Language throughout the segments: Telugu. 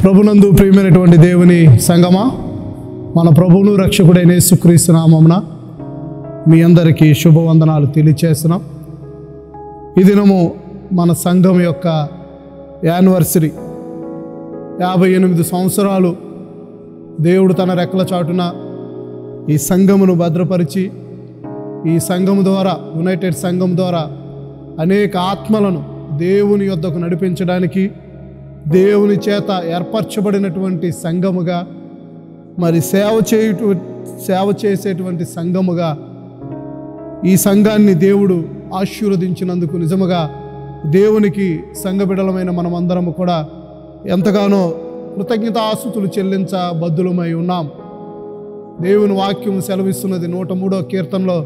ప్రభునందు ప్రియమైనటువంటి దేవుని సంగమా, మన ప్రభువును రక్షకుడైన యేసుక్రీస్తు నామమున మీ అందరికీ శుభవందనాలు తెలియచేస్తున్నాం. ఈ దినము మన సంఘం యొక్క యానివర్సరీ. 58 సంవత్సరాలు దేవుడు తన రెక్కల చాటున ఈ సంఘమును భద్రపరిచి, ఈ సంఘము ద్వారా, యునైటెడ్ సంఘం ద్వారా అనేక ఆత్మలను దేవుని యొద్దకు నడిపించడానికి దేవుని చేత ఏర్పరచబడినటువంటి సంఘముగా, మరి సేవ చేసేటువంటి సంఘముగా ఈ సంఘాన్ని దేవుడు ఆశీర్వదించినందుకు నిజముగా దేవునికి సంఘ బిడ్డలమైన మనమందరము కూడా ఎంతగానో కృతజ్ఞతాస్తుతులు చెల్లించబద్దులమై ఉన్నాం. దేవుని వాక్యం సెలవిస్తున్నది. 103వ కీర్తనలో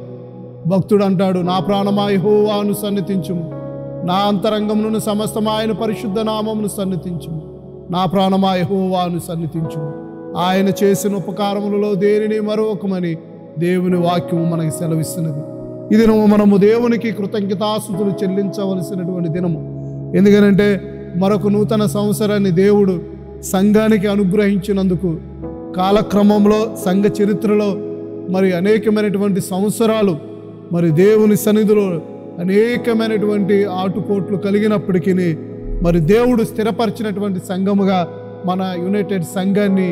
భక్తుడు అంటాడు, నా ప్రాణమా యెహోవాను సన్నిధించుము, నా అంతరంగమును సమస్తము ఆయన పరిశుద్ధ నామమును సన్నిధించుము. నా ప్రాణమా యెహోవాను సన్నిధించుము, ఆయన చేసిన ఉపకారములలో దేనిని మరొకమని దేవుని వాక్యము మనకి సెలవిస్తున్నది. ఈ దినము మనము దేవునికి కృతజ్ఞతాస్తుతులు చెల్లించవలసినటువంటి దినము. ఎందుకనంటే మరొక నూతన సంవత్సరాన్ని దేవుడు సంఘానికి అనుగ్రహించినందుకు, కాలక్రమంలో సంఘ చరిత్రలో మరి అనేకమైనటువంటి సంవత్సరాలు మరి దేవుని సన్నిధిలో అనేకమైనటువంటి ఆటుపోట్లు కలిగినప్పటికీ మరి దేవుడు స్థిరపరిచినటువంటి సంఘముగా మన యునైటెడ్ సంఘాన్ని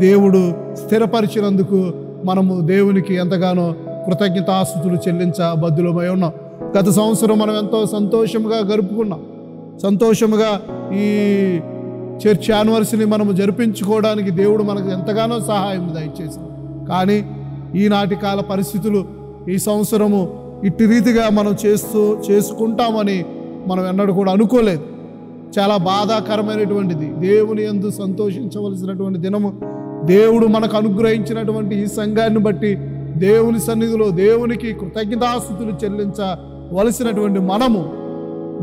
దేవుడు స్థిరపరిచినందుకు మనము దేవునికి ఎంతగానో కృతజ్ఞతాస్తుతులు చెల్లించబద్దులమై ఉన్నాం. గత సంవత్సరం మనం ఎంతో సంతోషముగా గడుపుకున్నాం. సంతోషముగా ఈ చర్చ్ యానివర్సరీని మనము జరిపించుకోవడానికి దేవుడు మనకు ఎంతగానో సహాయం దయచేశాం. కానీ ఈనాటి కాల పరిస్థితులు ఈ సంవత్సరము ఇట్టి రీతిగా మనం చేసుకుంటామని మనం ఎన్నడూ కూడా అనుకోలేదు. చాలా బాధాకరమైనటువంటిది. దేవుని యందు సంతోషించవలసినటువంటి దినము. దేవుడు మనకు అనుగ్రహించినటువంటి ఈ సంఘాన్ని బట్టి దేవుని సన్నిధిలో దేవునికి కృతజ్ఞతాస్తుతులు చెల్లించవలసినటువంటి మనము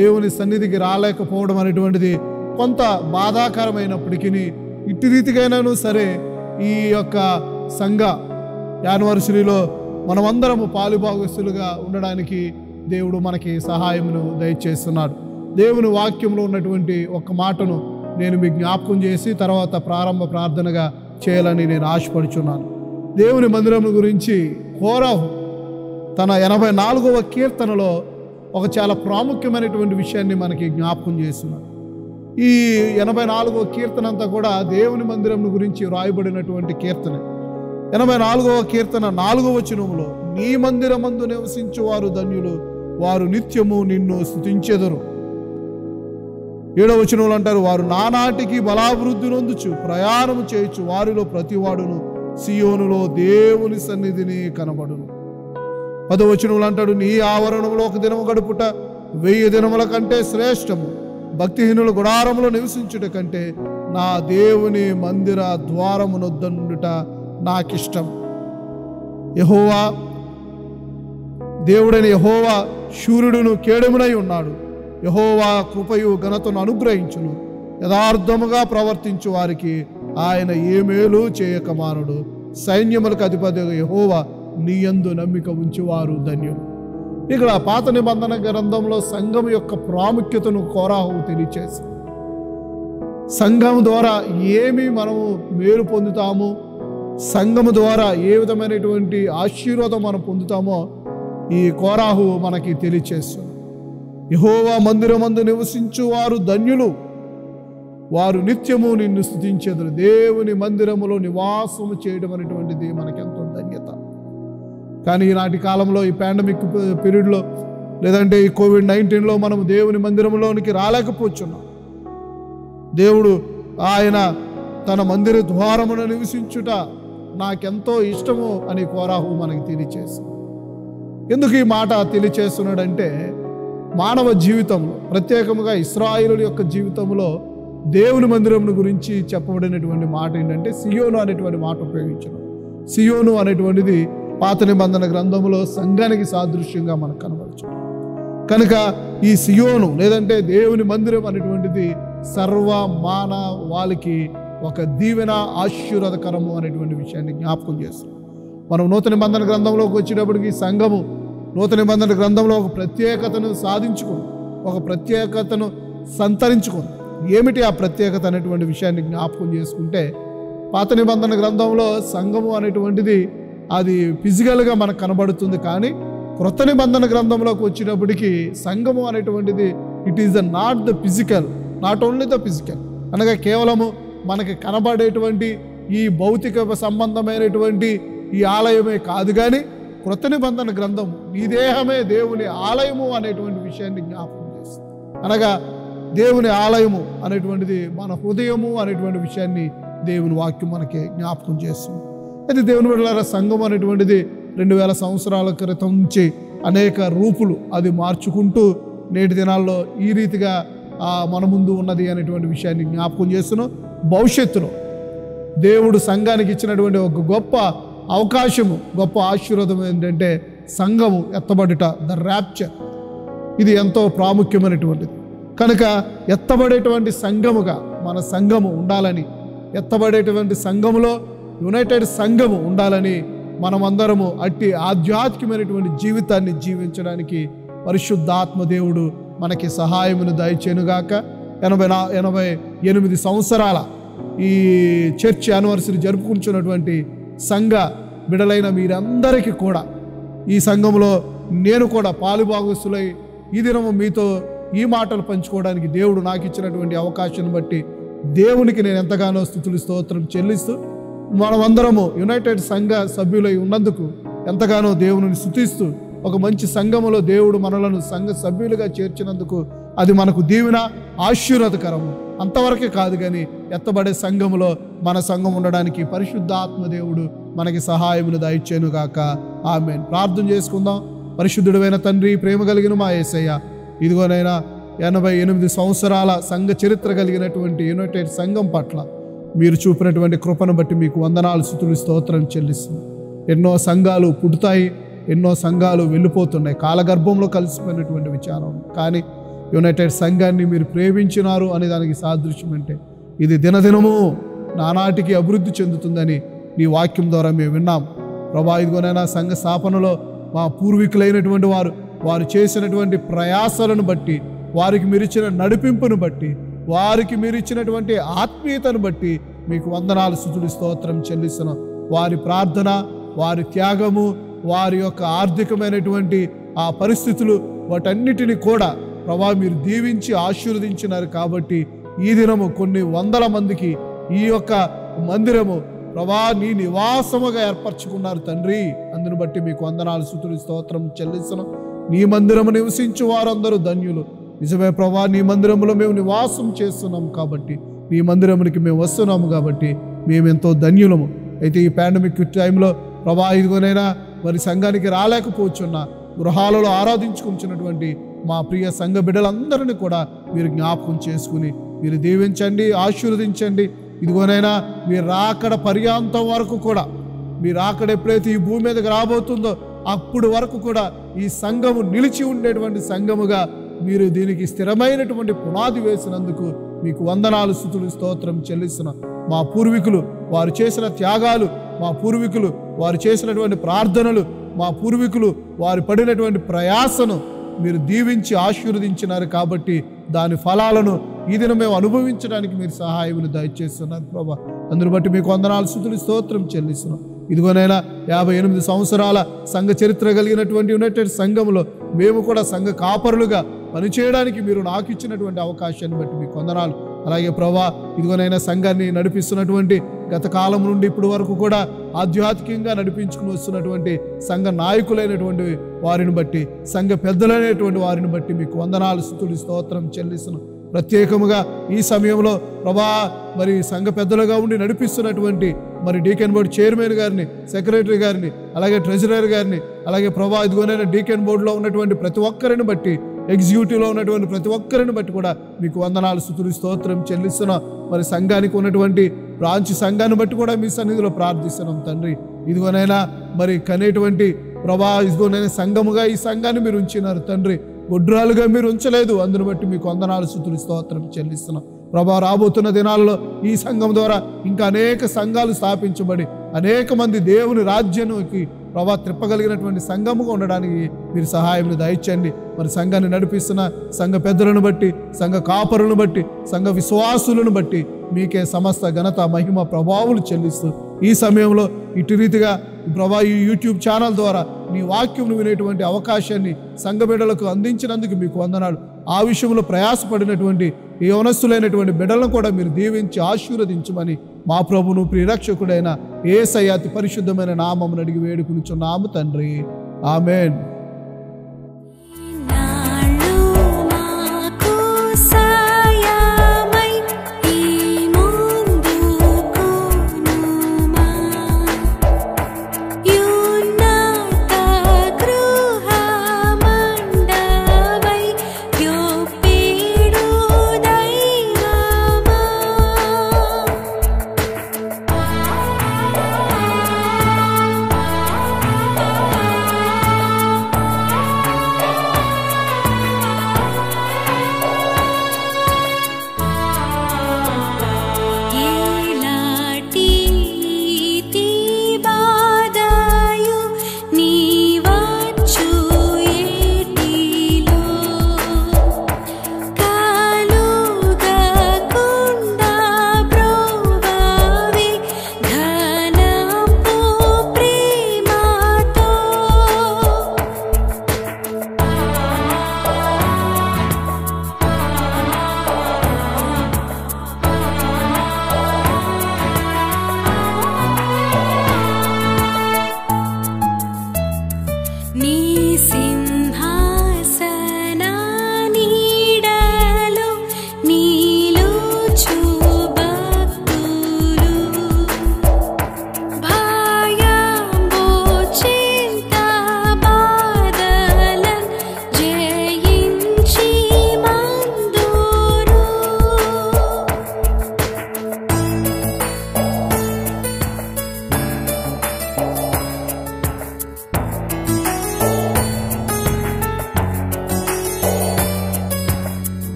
దేవుని సన్నిధికి రాలేకపోవడం అనేటువంటిది కొంత బాధాకరమైనప్పటికీ, ఇట్టి రీతికైనాను సరే ఈ యొక్క సంఘ యానివర్సరీలో మనమందరము పాలుభాగస్తులుగా ఉండడానికి దేవుడు మనకి సహాయమును దయచేస్తున్నాడు. దేవుని వాక్యంలో ఉన్నటువంటి ఒక మాటను నేను మీకు జ్ఞాపకం చేసి తర్వాత ప్రారంభ ప్రార్థనగా చేయాలని నేను ఆశపడుచున్నాను. దేవుని మందిరం గురించి కోరాహు తన 84వ కీర్తనలో ఒక చాలా ప్రాముఖ్యమైనటువంటి విషయాన్ని మనకి జ్ఞాపకం చేస్తున్నాడు. ఈ 84వ కీర్తన అంతా కూడా దేవుని మందిరం గురించి వ్రాయబడినటువంటి కీర్తన. 84వ కీర్తన 4వ వచనములో, నీ మందిరమందు నివసించువారు ధన్యులు, వారు నిత్యము నిన్ను స్తుతించెదరు. 7వ వచనంలో అంటారు, వారు నానాటికి బలాభివృద్ధి నొందుచు ప్రయాణము చేయొచ్చు, వారిలో ప్రతివాడును సియోనులో దేవుని సన్నిధిని కనబడును. 10వ వచనంలో అంటాడు, నీ ఆవరణంలో ఒక దినము గడుపుట 1000 దినముల కంటే శ్రేష్టము, భక్తిహీనుల గుడారములో నివసించుట కంటే నా దేవుని మందిర ద్వారమునొద్దనుండుట నాకిష్టం. యెహోవా దేవుడైన యెహోవా శూరుడును కేడమునై ఉన్నాడు. యెహోవా కృపయు ఘనతను అనుగ్రహించును, యథార్థముగా ప్రవర్తించు వారికి ఆయన ఏ మేలు చేయక మానడు. సైన్యములకు అధిపతి యెహోవా నీ యందు నమ్మిక ఉంచువారు ధన్యులు. ఇక్కడ పాత నిబంధన గ్రంథంలో సంఘం యొక్క ప్రాముఖ్యతను కోరాహు తెలియచేసి, సంఘం ద్వారా ఏమి మనము మేలు పొందుతాము, సంఘము ద్వారా ఏ విధమైనటువంటి ఆశీర్వాదం మనం పొందుతామో ఈ కోరాహు మనకి తెలియచేస్తుంది. యెహోవా మందిరమందు నివసించు వారు ధన్యులు, వారు నిత్యము నిన్ను స్తుతించెదరు. దేవుని మందిరములో నివాసము చేయడం అనేటువంటిది మనకెంతో ధన్యత. కానీ ఈనాటి కాలంలో ఈ పాండమిక్ పీరియడ్లో లేదంటే ఈ COVID-19లో మనం దేవుని మందిరంలోనికి రాలేకపోతున్నాం. దేవుడు ఆయన తన మందిర ద్వారమున నివసించుట నాకెంతో ఇష్టము అని కోరాహు మనకి తెలియచేస్తుంది. ఎందుకు ఈ మాట తెలియచేస్తున్నాడంటే, మానవ జీవితంలో ప్రత్యేకంగా ఇశ్రాయేలు యొక్క జీవితంలో దేవుని మందిరం గురించి చెప్పబడినటువంటి మాట ఏంటంటే సియోను అనేటువంటి మాట ఉపయోగించడం. సియోను అనేటువంటిది పాత నిబంధన గ్రంథంలో సంఘానికి సాదృశ్యంగా మనకు కనబడుతుంది. కనుక ఈ సియోను లేదంటే దేవుని మందిరం అనేటువంటిది సర్వ మానవాళికి ఒక దీవెన, ఆశీర్వాదకరము అనేటువంటి విషయాన్ని జ్ఞాపకం చేస్తుంది. మనం నూతన నిబంధన గ్రంథంలోకి వచ్చేటప్పటికి సంఘము నూతన నిబంధన గ్రంథంలో ఒక ప్రత్యేకతను సాధించుకుంది, ఒక ప్రత్యేకతను సంతరించుకుంది. ఏమిటి ఆ ప్రత్యేకత అనేటువంటి విషయాన్ని జ్ఞాపకం చేసుకుంటే, పాత నిబంధన గ్రంథంలో సంఘము అనేటువంటిది అది ఫిజికల్గా మనకు కనబడుతుంది. కానీ క్రొత్త నిబంధన గ్రంథంలోకి వచ్చినప్పటికీ సంఘము అనేటువంటిది it is not the physical, not only the physical, అనగా కేవలము మనకి కనబడేటువంటి ఈ భౌతిక సంబంధమైనటువంటి ఈ ఆలయమే కాదు, కానీ క్రొత్త నిబంధన గ్రంథము నీ దేహమే దేవుని ఆలయము అనేటువంటి విషయాన్ని జ్ఞాపకం చేస్తుంది. అనగా దేవుని ఆలయము అనేటువంటిది మన హృదయము అనేటువంటి విషయాన్ని దేవుని వాక్యం మనకి జ్ఞాపకం చేస్తుంది. అయితే దేవుని బిడ్డలారా, సంఘం అనేటువంటిది 2000 సంవత్సరాల క్రితం నుంచి అనేక రూపులు అది మార్చుకుంటూ నేటి దినాల్లో ఈ రీతిగా మన ముందు ఉన్నది అనేటువంటి విషయాన్ని జ్ఞాపకం చేస్తున్నాం. భవిష్యత్తులో దేవుడు సంఘానికి ఇచ్చినటువంటి ఒక గొప్ప అవకాశము, గొప్ప ఆశీర్వాదం ఏంటంటే సంఘము ఎత్తబడుట, ద ర్యాప్చర్. ఇది ఎంతో ప్రాముఖ్యమైనటువంటిది. కనుక ఎత్తబడేటువంటి సంఘముగా మన సంఘము ఉండాలని, ఎత్తబడేటువంటి సంఘములో యునైటెడ్ సంఘము ఉండాలని మనమందరము అట్టి ఆధ్యాత్మికమైనటువంటి జీవితాన్ని జీవించడానికి పరిశుద్ధాత్మ దేవుడు మనకి సహాయమును దయచేయునుగాక. 88 సంవత్సరాల ఈ చర్చ్ యానివర్సరీ జరుపుకుంటున్నటువంటి సంఘ బిడలైన మీరందరికీ కూడా ఈ సంఘంలో నేను కూడా పాలుభాగస్తులై ఈ దినము మీతో ఈ మాటలు పంచుకోవడానికి దేవుడు నాకు ఇచ్చినటువంటి అవకాశాన్ని బట్టి దేవునికి నేను ఎంతగానో స్తుతులు స్తోత్రం చెల్లిస్తూ, మనమందరము యునైటెడ్ సంఘ సభ్యులై ఉన్నందుకు ఎంతగానో దేవుని స్తుతిస్తూ, ఒక మంచి సంఘములో దేవుడు మనలను సంఘ సభ్యులుగా చేర్చినందుకు అది మనకు దీవెన, ఆశీర్వాదకరము. అంతవరకే కాదు, కానీ ఎత్తబడే సంఘములో మన సంఘం ఉండడానికి పరిశుద్ధాత్మ దేవుడు మనకి సహాయమును దయచేయునుగాక. ఆమేన్. ప్రార్థన చేసుకుందాం. పరిశుద్ధుడైన తండ్రి, ప్రేమ కలిగిన మా యేసయ్య, ఇదిగోనైనా 88 సంవత్సరాల సంఘ చరిత్ర కలిగినటువంటి యునైటెడ్ సంఘం పట్ల మీరు చూపినటువంటి కృపను బట్టి మీకు వందనాలు, స్తుతులు, స్తోత్రం చెల్లిస్తున్నాం. ఎన్నో సంఘాలు పుడతాయి, ఎన్నో సంఘాలు వెళ్ళిపోతున్నాయి, కాలగర్భంలో కలిసిపోయినటువంటి విచారం. కానీ యునైటెడ్ సంఘాన్ని మీరు ప్రేమించినారు అనే దానికి సాదృశ్యం అంటే ఇది దినదినము నానాటికి అభివృద్ధి చెందుతుందని నీ వాక్యం ద్వారా మేము విన్నాం. ప్రభా, ఇదిగోనైనా సంఘ స్థాపనలో మా పూర్వీకులైనటువంటి వారు చేసినటువంటి ప్రయాసాలను బట్టి, వారికి మీరిచ్చిన నడిపింపును బట్టి, వారికి మీరిచ్చినటువంటి ఆత్మీయతను బట్టి మీకు వందనాలు, స్తుతులు, స్తోత్రం చెల్లిస్తున్నాం. వారి ప్రార్థన, వారి త్యాగము, వారి యొక్క ఆర్థికమైనటువంటి ఆ పరిస్థితులు, వాటన్నిటిని కూడా ప్రభా మీరు దీవించి ఆశీర్వదించినారు. కాబట్టి ఈ దినము కొన్ని వందల మందికి ఈ యొక్క మందిరము ప్రభా నీ నివాసముగా ఏర్పరచుకున్నారు తండ్రి. అందును బట్టి మీకు వందనాలు, స్తుతులు, స్తోత్రం చెల్లిస్తున్నాం. నీ మందిరము నివసించు వారందరూ ధన్యులు. నిజమే ప్రభా, నీ మందిరంలో మేము నివాసం చేస్తున్నాము కాబట్టి, నీ మందిరమునికి మేము వస్తున్నాము కాబట్టి మేమెంతో ధన్యులము. అయితే ఈ పాండమిక్ టైంలో ప్రభా ఇదిగోనైనా మరి సంఘానికి రాలేకపోతున్న గృహాలలో ఆరాధించుకుంటున్నటువంటి మా ప్రియ సంఘ బిడ్డలందరినీ కూడా మీరు జ్ఞాపకం చేసుకుని మీరు దీవించండి, ఆశీర్వదించండి. ఇదిగోనైనా మీరు రాకడ పర్యాంతం వరకు కూడా, మీరు రాకడ ఎప్పుడైతే ఈ భూమి మీదకి రాబోతుందో అప్పుడు వరకు కూడా ఈ సంఘము నిలిచి ఉండేటువంటి సంఘముగా మీరు దీనికి స్థిరమైనటువంటి పునాది వేసినందుకు మీకు వందనాలు, స్తుతులు, స్తోత్రం చెల్లిస్తున్నాం. మా పూర్వీకులు వారు చేసిన త్యాగాలు, మా పూర్వీకులు వారు చేసినటువంటి ప్రార్థనలు, మా పూర్వీకులు వారు పడినటువంటి ప్రయాసను మీరు దీవించి ఆశీర్వదించినారు. కాబట్టి దాని ఫలాలను ఈ దినం మేము అనుభవించడానికి మీరు సహాయమును దయచేస్తున్నారు ప్రభా. అందును బట్టి మీకు వందనాలు, స్తుతులు, స్తోత్రం చెల్లిస్తున్నాం. ఇదిగోనైనా 58 సంవత్సరాల సంఘ చరిత్ర కలిగినటువంటి యునైటెడ్ సంఘంలో మేము కూడా సంఘ కాపరులుగా పనిచేయడానికి మీరు నాకు ఇచ్చినటువంటి అవకాశాన్ని బట్టి మీకు వందనాలు. అలాగే ప్రభా ఇదిగోనైనా సంఘాన్ని నడిపిస్తున్నటువంటి గత కాలం నుండి ఇప్పటి వరకు కూడా ఆధ్యాత్మికంగా నడిపించుకుని వస్తున్నటువంటి సంఘ నాయకులైనటువంటి వారిని బట్టి, సంఘ పెద్దలైనటువంటి వారిని బట్టి మీకు వందనాలు, స్తుతులు, స్తోత్రం చెల్లిస్తున్నాం. ప్రత్యేకముగా ఈ సమయంలో ప్రభా మరి సంఘ పెద్దలుగా ఉండి నడిపిస్తున్నటువంటి మరి డీకెన్ బోర్డు చైర్మన్ గారిని, సెక్రటరీ గారిని, అలాగే ట్రెజరర్ గారిని, అలాగే ప్రభా ఇదిగోనైనా డీకెన్ బోర్డులో ఉన్నటువంటి ప్రతి ఒక్కరిని బట్టి, ఎగ్జిక్యూటివ్లో ఉన్నటువంటి ప్రతి ఒక్కరిని బట్టి కూడా మీకు వందనాలు, స్తుతులు, స్తోత్రం చెల్లిస్తున్నాం. మరి సంఘానికి ఉన్నటువంటి బ్రాంచ్ సంఘాన్ని బట్టి కూడా మీ సన్నిధిలో ప్రార్థిస్తున్నాం తండ్రి. ఇదిగోనైనా మరి కనేటువంటి ప్రభా ఇదిగోనైనా సంఘముగా ఈ సంఘాన్ని మీరు ఉంచినారు తండ్రి, గొడ్రాలుగా మీరు ఉంచలేదు. అందును బట్టి మీకు వందనాలు, స్తుతులు, స్తోత్రం చెల్లిస్తున్నాం ప్రభా. రాబోతున్న దినాల్లో ఈ సంఘం ద్వారా ఇంకా అనేక సంఘాలు స్థాపించబడి అనేక మంది దేవుని రాజ్యానికి ప్రభా త్రిప్పగలిగినటువంటి సంఘముగా ఉండడానికి మీరు సహాయం దయచేయండి. మరి సంఘాన్ని నడిపిస్తున్న సంఘ పెద్దలను బట్టి, సంఘ కాపరులను బట్టి, సంఘ విశ్వాసులను బట్టి మీకే సమస్త ఘనత, మహిమ, ప్రభావాలు చెల్లిస్తూ ఈ సమయంలో ఇటు రీతిగా ప్రభా ఈ యూట్యూబ్ ఛానల్ ద్వారా నీ వాక్యం వినేటువంటి అవకాశాన్ని సంఘ బిడ్డలకు అందించినందుకు మీకు వందనాలు. ఆ విషయంలో ప్రయాసపడినటువంటి ఈ యవనస్తులైనటువంటి బిడ్డలను కూడా మీరు దీవించి ఆశీర్వదించమని మా ప్రభువును ప్రియరక్షకుడైన యేసయ్య అతి పరిశుద్ధమైన నామమును అడిగి వేడుకొనుచున్నాము తండ్రి. ఆమేన్.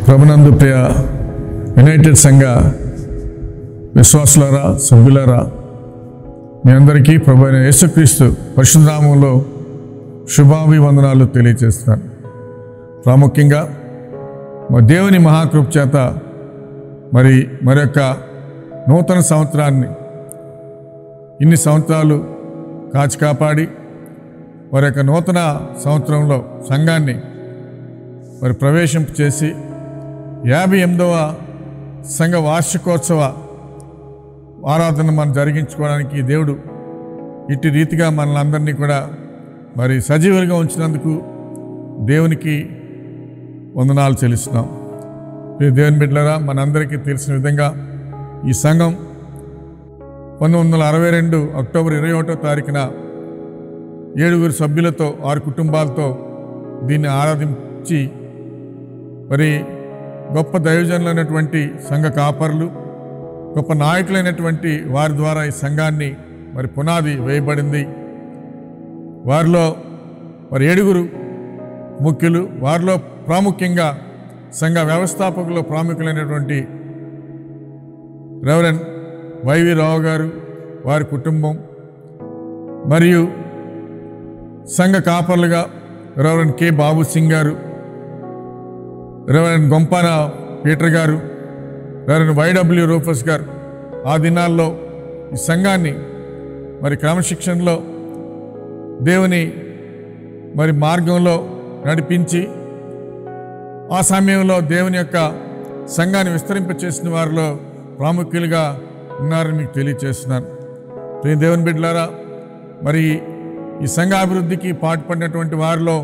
ప్రభునందు ప్రియ యునైటెడ్ సంఘ విశ్వాసులారా, సభ్యులారా, మీ అందరికీ ప్రభు అయిన యేసుక్రీస్తు పరిశుద్ధ నామములో శుభాభివందనాలు తెలియజేస్తున్నాను. ప్రాముఖ్యంగా మా దేవుని మహాకృప చేత మరొక నూతన సంవత్సరాన్ని ఇన్ని సంవత్సరాలు కాచి కాపాడి మరొక నూతన సంవత్సరంలో సంఘాన్ని ప్రవేశింపు చేసి 58వ సంఘ వార్షికోత్సవ ఆరాధన మనం జరిగించుకోవడానికి దేవుడు ఇట్టి రీతిగా మనలందరినీ కూడా సజీవులుగా ఉంచినందుకు దేవునికి వందనాలు చెల్లిస్తున్నాం. దేవుని బిడ్డలారా, మనందరికీ తెలిసిన విధంగా ఈ సంఘం 1962 అక్టోబర్ 21వ తారీఖున 7 సభ్యులతో 6 కుటుంబాలతో దీన్ని ఆరాధించి గొప్ప దైవజనులైనటువంటి సంఘ కాపరులు, గొప్ప నాయకులైనటువంటి వారి ద్వారా ఈ సంఘాన్ని పునాది వేయబడింది. వారిలో మరి 7 ముఖ్యులు. వారిలో ప్రాముఖ్యంగా సంఘ వ్యవస్థాపకులు ప్రాముఖ్యులైనటువంటి రెవరెండ్ వైవి రావు గారు, వారి కుటుంబం, మరియు సంఘ కాపర్లుగా రెవరెండ్ కె బాబు సింగ్ గారు, రెవరెండ్ గొంపాన పీటర్ గారు, రెవరెండ్ వైడబ్ల్యూ రూఫస్ గారు ఆ దినాల్లో ఈ సంఘాన్ని మరి క్రమశిక్షణలో దేవుని మరి మార్గంలో నడిపించి ఆ సమయంలో దేవుని యొక్క సంఘాన్ని విస్తరింపచేసిన వారిలో ప్రాముఖ్యులుగా ఉన్నారని మీకు తెలియజేస్తున్నాను. ప్రియ దేవుని బిడ్డలారా, మరి ఈ సంఘ అభివృద్ధికి పాటుపడినటువంటి వారిలో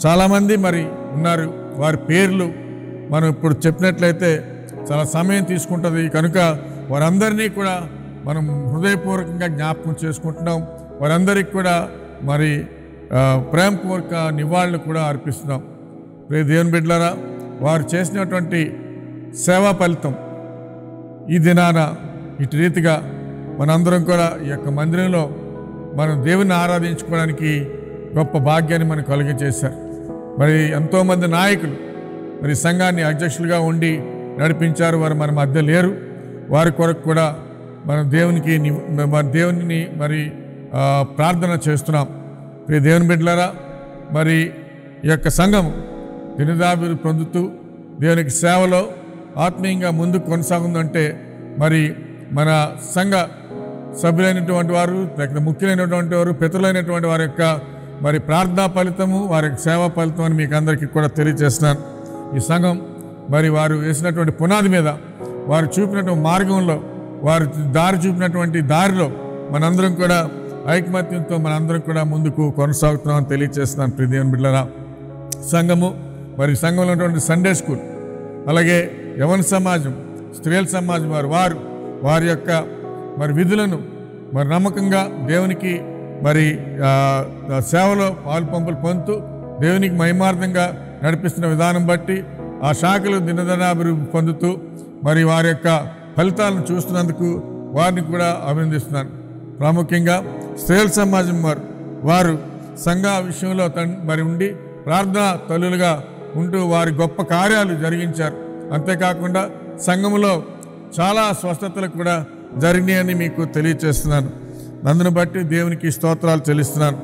చాలామంది మరి ఉన్నారు. వారి పేర్లు మనం ఇప్పుడు చెప్పినట్లయితే చాలా సమయం తీసుకుంటుంది కనుక వారందరినీ కూడా మనం హృదయపూర్వకంగా జ్ఞాపకం చేసుకుంటున్నాం. వారందరికీ కూడా మరి ప్రేమపూర్వక నివాళులు కూడా అర్పిస్తున్నాం. ప్రియ దేవుని బిడ్డలారా, వారు చేసినటువంటి సేవా ఫలితం ఈ దినాన ఇటు రీతిగా మనందరం కూడా ఈ యొక్క మందిరంలో మనం దేవుని ఆరాధించుకోవడానికి గొప్ప భాగ్యాన్ని మనకు కలిగజేశారు. మరి ఎంతోమంది నాయకులు మరి సంఘాన్ని అధ్యక్షులుగా ఉండి నడిపించారు. వారు మన మధ్య లేరు. వారి కొరకు కూడా మనం దేవుని మరి ప్రార్థన చేస్తున్నాం. ప్రియ దేవుని బిడ్డలారా, మరి ఈ యొక్క సంఘం దినదాభివృద్ధి పొందుతూ దేవునికి సేవలో ఆత్మీయంగా ముందుకు కొనసాగుందంటే మరి మన సంఘ సభ్యులైనటువంటి వారు, లేకపోతే ముఖ్యులైనటువంటి వారు, పితరులైనటువంటి వారి యొక్క మరి ప్రార్థనా ఫలితము, వారి యొక్క సేవా ఫలితం అని మీకు అందరికీ కూడా తెలియజేస్తున్నాను. ఈ సంఘం మరి వారు వేసినటువంటి పునాది మీద, వారు చూపినటువంటి మార్గంలో, వారు దారి చూపినటువంటి దారిలో మనందరం కూడా ఐకమత్యంతో మనందరం కూడా ముందుకు కొనసాగుతున్నామని తెలియజేస్తున్నాను. ప్రియ దేవుని బిడ్డలారా, సంఘము మరి సంఘంలో ఉన్నటువంటి సండే స్కూల్, అలాగే యవన సమాజం, స్త్రీల సమాజం వారి యొక్క మరి విధులను మరి నమ్మకంగా దేవునికి మరి సేవలో పాలు పంపులు పొందుతూ దేవునికి మహిమార్థంగా నడిపిస్తున్న విధానం బట్టి ఆ శాఖలు దినదినాభివృద్ధి పొందుతూ మరి వారి యొక్క ఫలితాలను చూస్తున్నందుకు వారిని కూడా అభినందిస్తున్నాను. ప్రాముఖ్యంగా స్త్రీల సమాజం వారు సంఘ విషయంలో మరి ఉండి ప్రార్థనా తల్లులుగా ఉంటూ వారి గొప్ప కార్యాలు జరిగించారు. అంతేకాకుండా సంఘములో చాలా స్వస్థతలు కూడా జరిగినాయని మీకు తెలియచేస్తున్నాను. అందును బట్టి దేవునికి స్తోత్రాలు చెల్లిస్తున్నాను.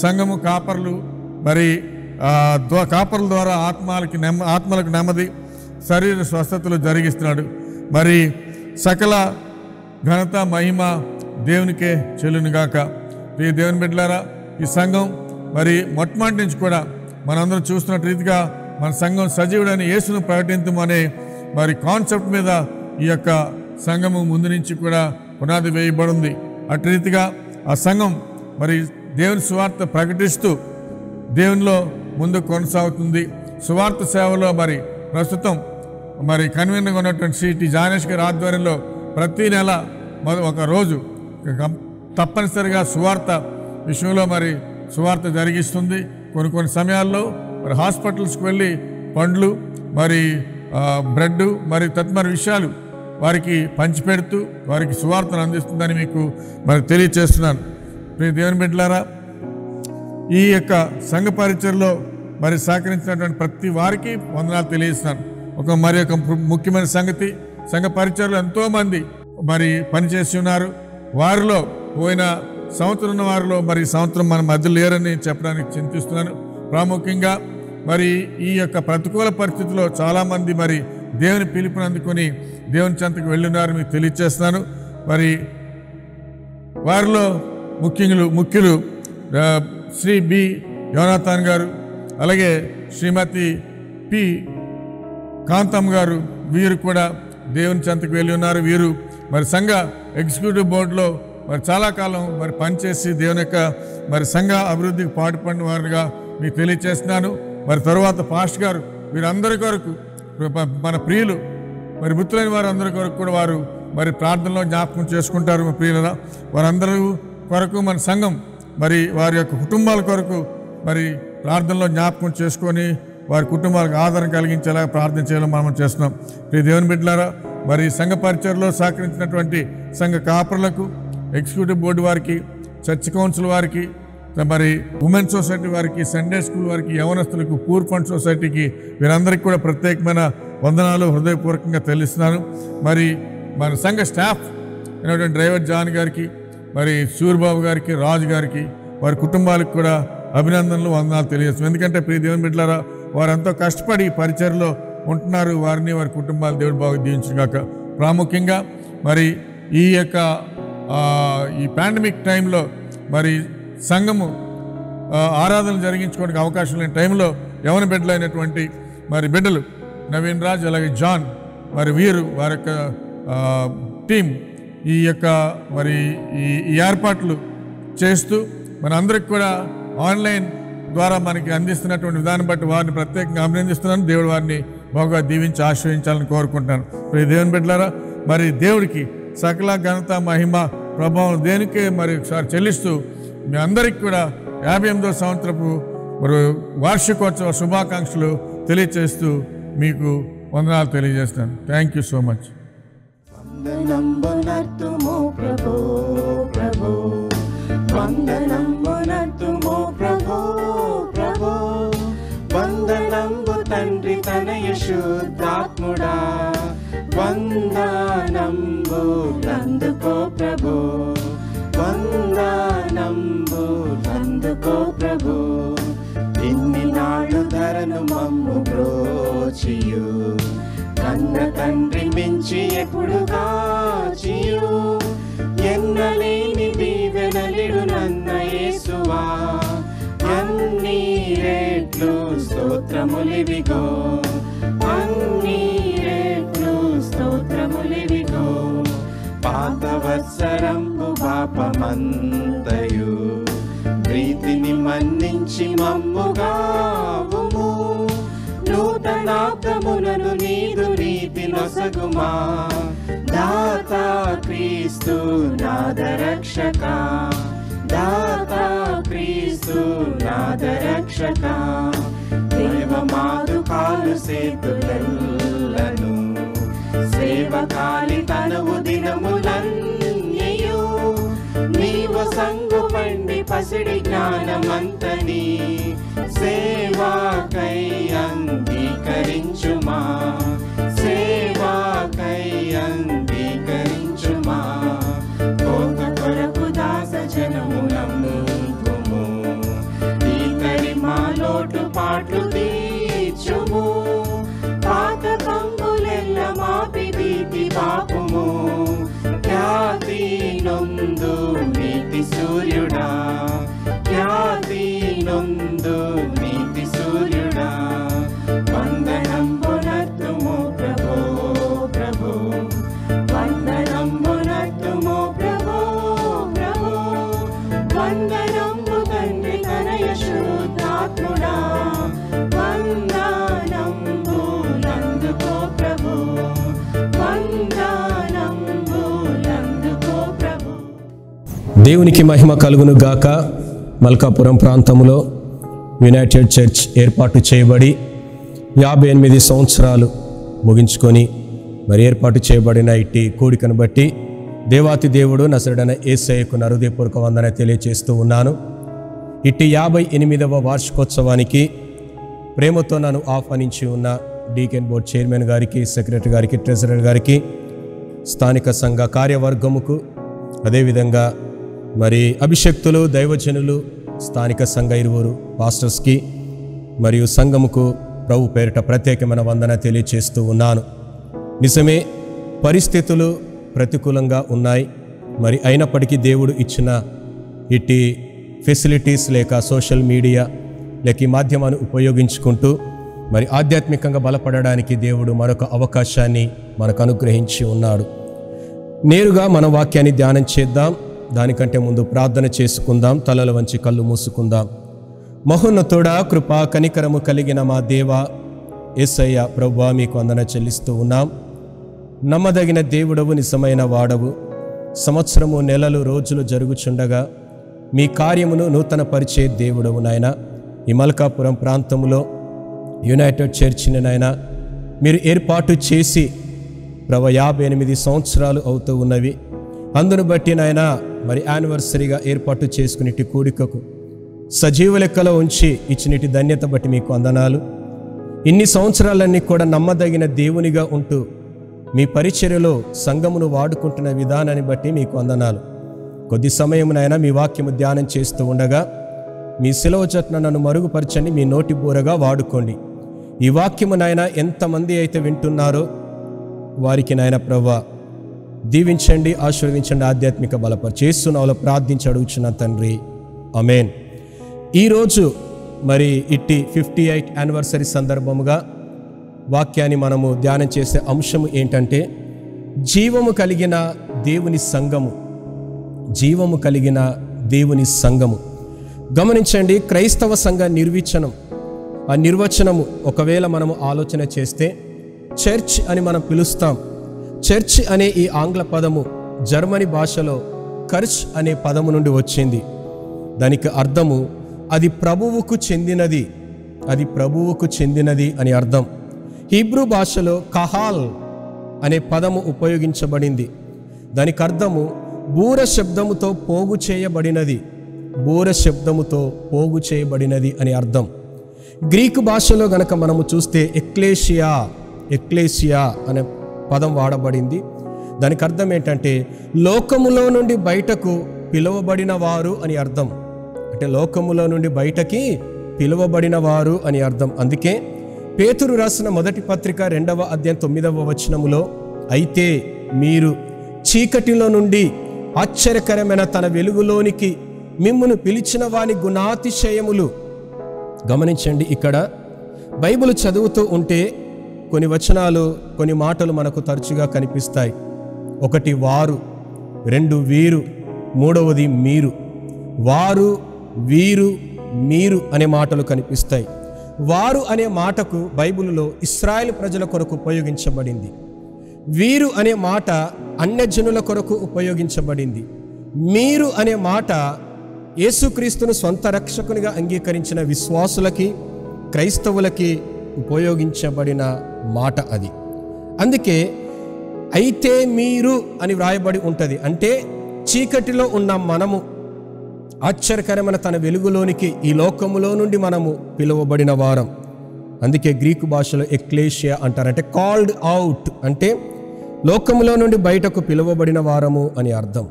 సంఘము కాపర్లు మరి కాపర్ల ద్వారా ఆత్మలకు నెమ్మది, శరీర స్వస్థతలు జరిగిస్తున్నాడు. మరి సకల ఘనత మహిమ దేవునికే చెల్లునుగాక. ఈ దేవుని బిడ్డలారా, ఈ సంఘం మరి మొట్టమొదటి నుంచి కూడా మనందరం చూస్తున్న రీతిగా మన సంఘం సజీవుడని యేసును ప్రకటించమనే మరి కాన్సెప్ట్ మీద ఈ యొక్క సంఘము ముందు నుంచి కూడా పునాది వేయబడింది. అటు రీతిగా ఆ సంఘం మరి దేవుని సువార్త ప్రకటిస్తూ దేవునిలో ముందుకు కొనసాగుతుంది. సువార్త సేవలో మరి ప్రస్తుతం మరి కన్వీనర్గా ఉన్నటువంటి శ్రీ జానేష్ గారి ఆధ్వర్యంలో ప్రతి నెల ఒక రోజు తప్పనిసరిగా సువార్త విషయంలో మరి సువార్త జరిగిస్తుంది. కొన్ని సమయాల్లో మరి హాస్పిటల్స్కి వెళ్ళి పండ్లు మరి బ్రెడ్ మరి తదితర విషయాలు వారికి పంచిపెడుతూ వారికి సువార్తను అందిస్తుందని మీకు మరి తెలియచేస్తున్నాను. ప్రియ దేవుని బిడ్డలారా, ఈ యొక్క సంఘ పరిచర్లో మరి సహకరించినటువంటి ప్రతి వారికి వందనాలు తెలియజేస్తున్నాను. మరి ఒక ముఖ్యమైన సంగతి, సంఘ పరిచర్లో ఎంతోమంది మరి పనిచేసి ఉన్నారు. వారిలో పోయిన సంవత్సరం ఉన్న వారిలో మరి సంవత్సరం మన మధ్య లేరని చెప్పడానికి చింతిస్తున్నాను. ప్రాముఖ్యంగా మరి ఈ యొక్క ప్రతికూల పరిస్థితుల్లో చాలామంది మరి దేవుని పిలుపుని అందుకొని దేవుని చెంతకు వెళ్ళున్నారు మీకు తెలియజేస్తున్నాను. మరి వారిలో ముఖ్యులు శ్రీ బి యోనాథాన్ గారు, అలాగే శ్రీమతి పి కాంతమ్మ గారు, వీరు కూడా దేవుని చెంతకు వెళ్ళి ఉన్నారు. వీరు మరి సంఘ ఎగ్జిక్యూటివ్ బోర్డులో మరి చాలా కాలం మరి పనిచేసి దేవుని యొక్క మరి సంఘ అభివృద్ధికి పాటుపడిన వారుగా మీకు తెలియజేస్తున్నాను. మరి తరువాత పాస్ట్ గారు, వీరందరి కొరకు మన ప్రియులు మరి మృతులైన వారందరి కొరకు కూడా వారు మరి ప్రార్థనలో జ్ఞాపకం చేసుకుంటారు. మన ప్రియుల వారందరూ కొరకు మన సంఘం మరి వారి యొక్క కుటుంబాల కొరకు మరి ప్రార్థనలో జ్ఞాపకం చేసుకొని వారి కుటుంబాలకు ఆదరణ కలిగించేలా ప్రార్థన చేయాలని మనం చేస్తున్నాం. ప్రియ దేవుని బిడ్డలారా, మరి సంఘ పరిచర్లో సహకరించినటువంటి సంఘ కాపరులకు, ఎగ్జిక్యూటివ్ బోర్డు వారికి, చర్చ్ కౌన్సిల్ వారికి, మరి ఉమెన్ సొసైటీ వారికి, సండే స్కూల్ వారికి, యవనస్తులకు, పూర్ ఫండ్ సొసైటీకి వీరందరికీ కూడా ప్రత్యేకమైన వందనాలు హృదయపూర్వకంగా తెలుస్తున్నాను. మరి మన సంఘ స్టాఫ్ అయినటువంటి డ్రైవర్ జాన్ గారికి, మరి సూర్యబాబు గారికి, రాజు గారికి, వారి కుటుంబాలకు కూడా అభినందనలు, వందనాలు తెలియజేస్తాం. ఎందుకంటే ప్రియ దేవుని బిడ్డలారా, వారంతా కష్టపడి పరిచర్లో ఉంటున్నారు. వారిని, వారి కుటుంబాలు దేవుడు బాగా దీవించుగాక. ప్రాముఖ్యంగా మరి ఈ యొక్క ఈ పాండమిక్ టైంలో మరి సంఘము ఆరాధనలు జరిగించుకోవడానికి అవకాశం లేని టైంలో యవన బిడ్డలైనటువంటి మరి బిడ్డలు నవీన్ రాజ్, అలాగే జాన్, మరి వీరు వారి యొక్క టీం ఈ యొక్క మరి ఈ ఏర్పాట్లు చేస్తూ మనందరికి కూడా ఆన్లైన్ ద్వారా మనకి అందిస్తున్నటువంటి విధానం బట్టి వారిని ప్రత్యేకంగా అభినందిస్తున్నాను. దేవుడు వారిని బాగా దీవించి ఆశ్రయించాలని కోరుకుంటున్నాను. ప్రియ దేవుని బిడ్డలారా, మరి దేవుడికి సకల ఘనత, మహిమ, ప్రభావం దేనికే మరి ఒకసారి చెల్లిస్తూ మీ అందరికీ కూడా 58వ సంవత్సరపు మరి వార్షికోత్సవ శుభాకాంక్షలు తెలియచేస్తూ మీకు వందనాలు తెలియజేస్తాను. Thank you so much. తండ్రి తనయ శుద్ధాత్ముడా వందనంబు నందుకో ప్రభు, వందనంబు నందుకో ప్రభు. ఇన్ని నాడు ధరను మమ్ము బ్రోచియు, కన్న తండ్రి మించి ఎప్పుడు కాచియు, ఎన్నలేని దీవెనలిడు నన్న యేసువా. అన్ని రేట్లు స్తోత్రములివిగో, అన్ని రేట్లు స్తోత్రములివిగో. పాత వత్సరంపు పాపమంతయు ప్రీతిని మన్నించి మమ్ముగావుము. నూతనాబ్దములను నీదు రీతి నొసగుమా. దాతా క్రీస్తు నాదరక్షక, దాతా క్రీస్తు నాదరక్షక. దేవమాదు కాలు సేతులను సేవకాలి తనువు దినములన్నీయు. నీవు సంగు పండి పసిడి జ్ఞానమంతని సేవాకై అంగీకరించుమా, సేవాకై అంగీకరించుమా. కోత కొరకు దాస జనము నమ్ముకుము, ఈతరి మా లోటు పాట్లు తీర్చుము. పాత కంబులెల్ల మాపి భీతి పాపుము. ఖ్యాతి నొందు నీతి సూర్యుడా, ఖ్యాతి నొందు నీతి సూర్యుడా. వందనంబునత్తుము ప్రభో ప్రభో, వందనంబునత్తుము ప్రభో ప్రభో. వందనంబు తండ్రి తనయ శుద్ధాత్ముడా, వందనంబు నందుకో ప్రభో, వందనంబు నందుకో ప్రభో. దేవునికి మహిమ కలుగును గాక. మల్కాపురం ప్రాంతంలో యునైటెడ్ చర్చ్ ఏర్పాటు చేయబడి 58 సంవత్సరాలు ముగించుకొని మరి ఏర్పాటు చేయబడిన ఇట్టి కూడికను బట్టి దేవాతి దేవుడు నసరుడైన యేసయ్యకు హృదయపూర్వక వందన తెలియజేస్తూ ఉన్నాను. ఇట్టి 58వ వార్షికోత్సవానికి ప్రేమతో నన్ను ఆహ్వానించి ఉన్న డీకెన్ బోర్డ్ చైర్మన్ గారికి, సెక్రటరీ గారికి, ట్రెజరర్ గారికి, స్థానిక సంఘ కార్యవర్గముకు, అదేవిధంగా మరి అభిషక్తులు, దైవజనులు, స్థానిక సంఘ ఇరువురు పాస్టర్స్కి మరియు సంఘముకు ప్రభు పేరిట ప్రత్యేకమైన వందన తెలియచేస్తూ ఉన్నాను. నిజమే, పరిస్థితులు ప్రతికూలంగా ఉన్నాయి. మరి అయినప్పటికీ దేవుడు ఇచ్చిన ఇట్టి ఫెసిలిటీస్ లేక సోషల్ మీడియా లేక ఈ మాధ్యమాన్ని ఉపయోగించుకుంటూ మరి ఆధ్యాత్మికంగా బలపడడానికి దేవుడు మరొక అవకాశాన్ని మనకు అనుగ్రహించి ఉన్నాడు. నేరుగా మన వాక్యాన్ని ధ్యానం చేద్దాం. దానికంటే ముందు ప్రార్థన చేసుకుందాం. తలల వంచి కళ్ళు మూసుకుందాం. మహోన్నతుడా, కృపా కనికరము కలిగిన మా దేవ యేసయ్య ప్రభువా, మీకు వందన చెల్లిస్తూ ఉన్నాం. నమ్మదగిన దేవుడవు, నిజమైన వాడవు. సంవత్సరము, నెలలు, రోజులు జరుగుచుండగా మీ కార్యమును నూతన పరిచే దేవుడవు నాయన. ఈ మల్కాపురం ప్రాంతంలో యునైటెడ్ చర్చిని నాయన మీరు ఏర్పాటు చేసి 58 సంవత్సరాలు అవుతూ ఉన్నవి. అందును బట్టి నాయన మరి యానివర్సరీగా ఏర్పాటు చేసుకునే కూడికకు సజీవ లెక్కలో ఉంచి ఇచ్చినటి ధన్యత బట్టి మీకు వందనాలు. ఇన్ని సంవత్సరాలన్నీ కూడా నమ్మదగిన దేవునిగా ఉంటూ మీ పరిచర్యలో సంఘమును వాడుకుంటున్న విధానాన్ని బట్టి మీకు వందనాలు. కొద్ది సమయమునైనా మీ వాక్యము ధ్యానం చేస్తూ ఉండగా మీ శిలువ చట్న నన్ను మరుగుపరచండి, మీ నోటి బూరగా వాడుకోండి. ఈ వాక్యమునైనా ఎంతమంది అయితే వింటున్నారో వారికి నాయన ప్రభువా దీవించండి, ఆశీర్వదించండి, ఆధ్యాత్మిక బలపరిచి యేసునామములో ప్రార్థించి అడుగుచున్నాను తండ్రి, ఆమేన్. ఈరోజు మరి ఇట్టి 58th యానివర్సరీ సందర్భముగా వాక్యాన్ని మనము ధ్యానం చేసే అంశము ఏంటంటే జీవము కలిగిన దేవుని సంఘము. జీవము కలిగిన దేవుని సంఘము. గమనించండి, క్రైస్తవ సంఘ నిర్వచనం, ఆ నిర్వచనము ఒకవేళ మనము ఆలోచన చేస్తే చర్చ్ అని మనం పిలుస్తాం. చర్చ్ అనే ఈ ఆంగ్ల పదము జర్మనీ భాషలో కర్చ్ అనే పదము నుండి వచ్చింది. దానికి అర్థము అది ప్రభువుకు చెందినది, అది ప్రభువుకు చెందినది అని అర్థం. హీబ్రూ భాషలో కహాల్ అనే పదము ఉపయోగించబడింది. దానికి అర్థము బూర శబ్దముతో పోగు చేయబడినది, బూర శబ్దముతో పోగు చేయబడినది అని అర్థం. గ్రీకు భాషలో గనక మనము చూస్తే ఎక్లేషియా, ఎక్లేసియా అనే పదం వాడబడింది. దానికి అర్థం ఏంటంటే లోకములో నుండి బయటకు పిలువబడిన వారు అని అర్థం. అంటే లోకములో నుండి బయటకి పిలువబడిన వారు అని అర్థం. అందుకే పేతురు రాసిన మొదటి పత్రిక 2వ అధ్యాయం 9వ వచనములో అయితే మీరు చీకటిలో నుండి ఆశ్చర్యకరమైన తన వెలుగులోనికి మిమ్మును పిలిచిన వాని గుణాతిశయములు. గమనించండి, ఇక్కడ బైబిల్ చదువుతూ ఉంటే కొన్ని వచనాలు, కొన్ని మాటలు మనకు తరచుగా కనిపిస్తాయి. ఒకటి వారు, 2 వీరు, 3వది మీరు. వారు, వీరు, మీరు అనే మాటలు కనిపిస్తాయి. వారు అనే మాటకు బైబిలులో ఇశ్రాయేలు ప్రజల కొరకు ఉపయోగించబడింది. వీరు అనే మాట అన్యజనుల కొరకు ఉపయోగించబడింది. మీరు అనే మాట యేసుక్రీస్తును సొంత రక్షకునిగా అంగీకరించిన విశ్వాసులకి, క్రైస్తవులకి ఉపయోగించబడిన మాట అది. అందుకే అయితే మీరు అని వ్రాయబడి ఉంటుంది. అంటే చీకటిలో ఉన్న మనము ఆశ్చర్యకరమైన తన వెలుగులోనికి ఈ లోకములో నుండి మనము పిలువబడిన వారం. అందుకే గ్రీకు భాషలో ఎక్లేషియా అంటారు. అంటే కాల్డ్ అవుట్, అంటే లోకములో నుండి బయటకు పిలువబడిన వారము అని అర్థం.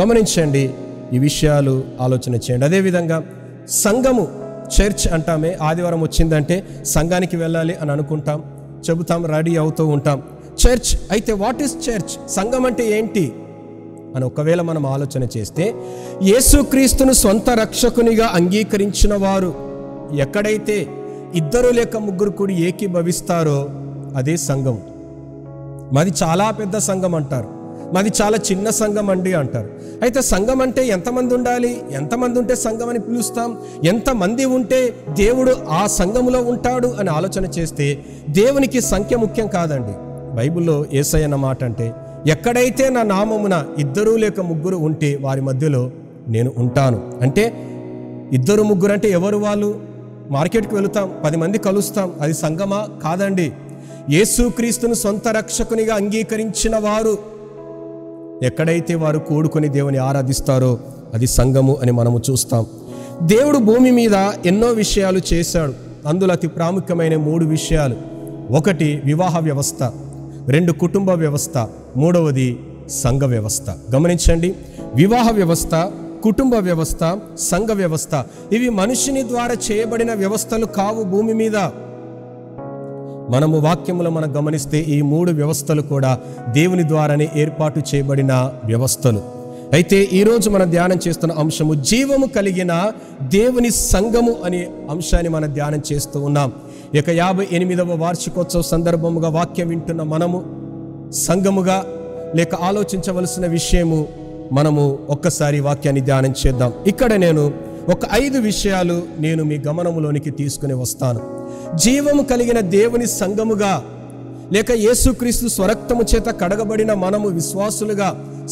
గమనించండి, ఈ విషయాలు ఆలోచన చేయండి. అదేవిధంగా సంఘము, చర్చ్ అంటామే. ఆదివారం వచ్చిందంటే సంఘానికి వెళ్ళాలి అని అనుకుంటాం, చెబుతాం, రెడీ అవుతూ ఉంటాం. చర్చ్ అయితే వాట్ ఈస్ చర్చ్? సంఘం అంటే ఏంటి అని ఒకవేళ మనం ఆలోచన చేస్తే యేసుక్రీస్తును సొంత రక్షకునిగా అంగీకరించిన వారు ఎక్కడైతే 2 లేక 3 కూడి ఏకీభవిస్తారో అదే సంఘం. మాది చాలా పెద్ద సంఘం అంటారు, మాది చాలా చిన్న సంఘం అండి అంటారు. అయితే సంఘం అంటే ఎంతమంది ఉండాలి? ఎంతమంది ఉంటే సంఘం అని పిలుస్తాం? ఎంతమంది ఉంటే దేవుడు ఆ సంఘములో ఉంటాడు అని ఆలోచన చేస్తే దేవునికి సంఖ్య ముఖ్యం కాదండి. బైబిల్లో యేసయ్య అన్న మాట అంటే ఎక్కడైతే నా నామమున 2 లేక 3 ఉంటే వారి మధ్యలో నేను ఉంటాను. అంటే 2, 3 అంటే ఎవరు? వాళ్ళు మార్కెట్కి వెళుతాం, 10 మంది కలుస్తాం, అది సంఘమా? కాదండి. యేసుక్రీస్తును సొంత రక్షకునిగా అంగీకరించిన వారు ఎక్కడైతే వారు కూడుకొని దేవుని ఆరాధిస్తారో అది సంఘము అని మనము చూస్తాం. దేవుడు భూమి మీద ఎన్నో విషయాలు చేశాడు. అందులో అతి ప్రాముఖ్యమైన 3 విషయాలు. 1 వివాహ వ్యవస్థ, 2 కుటుంబ వ్యవస్థ, 3వది సంఘ వ్యవస్థ. గమనించండి, వివాహ వ్యవస్థ, కుటుంబ వ్యవస్థ, సంఘ వ్యవస్థ ఇవి మనుషుని ద్వారా చేయబడిన వ్యవస్థలు కావు భూమి మీద. మనము వాక్యములో మనం గమనిస్తే ఈ 3 వ్యవస్థలు కూడా దేవుని ద్వారానే ఏర్పాటు చేయబడిన వ్యవస్థలు. అయితే ఈరోజు మనం ధ్యానం చేస్తున్న అంశము జీవము కలిగిన దేవుని సంఘము అనే అంశాన్ని మనం ధ్యానం చేస్తూ ఉన్నాం. ఇక 58వ వార్షికోత్సవ సందర్భముగా వాక్యం వింటున్న మనము సంఘముగా లేక ఆలోచించవలసిన విషయము మనము ఒక్కసారి వాక్యాన్ని ధ్యానం చేద్దాం. ఇక్కడ నేను ఒక 5 విషయాలు నేను మీ గమనములోనికి తీసుకుని వస్తాను. జీవము కలిగిన దేవుని సంఘముగా లేక యేసుక్రీస్తు స్వరక్తము చేత కడగబడిన మనము విశ్వాసులుగా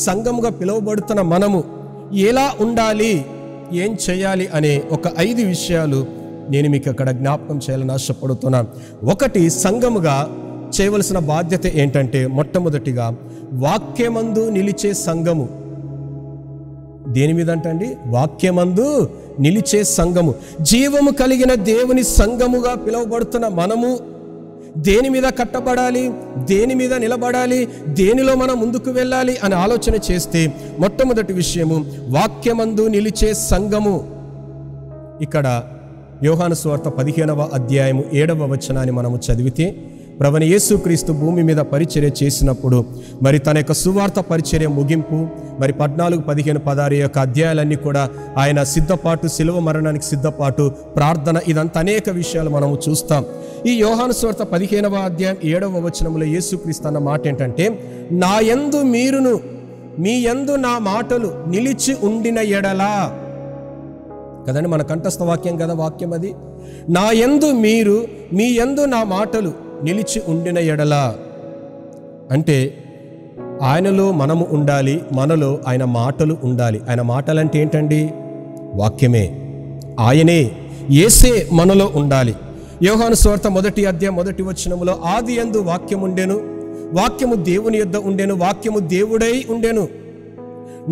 సంఘముగా పిలువబడుతున్న మనము ఎలా ఉండాలి, ఏం చేయాలి అనే ఒక 5 విషయాలు నేను మీకు అక్కడ జ్ఞాపకం చేయాలని ఆశపడుతున్నాను. 1 సంఘముగా చేయవలసిన బాధ్యత ఏంటంటే మొట్టమొదటిగా వాక్యమందు నిలిచే సంఘము. దేని మీద అంటండి? వాక్యమందు నిలిచే సంఘము, జీవము కలిగిన దేవుని సంఘముగా పిలువబడుతున్న మనము దేని మీద కట్టబడాలి, దేని మీద నిలబడాలి, దేనిలో మనం ముందుకు వెళ్ళాలి అని ఆలోచన చేస్తే మొట్టమొదటి విషయము వాక్యమందు నిలిచే సంఘము. ఇక్కడ యోహాను సువార్త 15వ అధ్యాయము 7వ వచనాన్ని మనము చదివితే, ప్రభువైన యేసుక్రీస్తు భూమి మీద పరిచర్య చేసినప్పుడు మరి తన యొక్క సువార్త పరిచర్య ముగింపు, మరి 14, 15, 16 యొక్క అధ్యాయాలన్నీ కూడా ఆయన సిద్ధపాటు, శిలువ మరణానికి సిద్ధపాటు, ప్రార్థన, ఇదంతా అనేక విషయాలు మనము చూస్తాం. ఈ యోహాను సువార్త 15వ అధ్యాయం 7వ వచనంలో యేసుక్రీస్తు అన్న మాట ఏంటంటే, నా యందు మీరును మీ యందు నా మాటలు నిలిచి ఉండిన ఎడలా. కదండి, మన కంఠస్థ వాక్యం కదా వాక్యం అది. నా యందు మీరు మీ యందు నా మాటలు నిలిచి ఉండిన ఎడలా అంటే ఆయనలో మనము ఉండాలి, మనలో ఆయన మాటలు ఉండాలి. ఆయన మాటలు అంటే ఏంటండి? వాక్యమే, ఆయనే, యేసే మనలో ఉండాలి. యోహాను సువార్త 1వ అధ్యాయం 1వ వచనములో ఆది యందు వాక్యం ఉండెను, వాక్యము దేవుని యొద్ద ఉండెను, వాక్యము దేవుడై ఉండెను.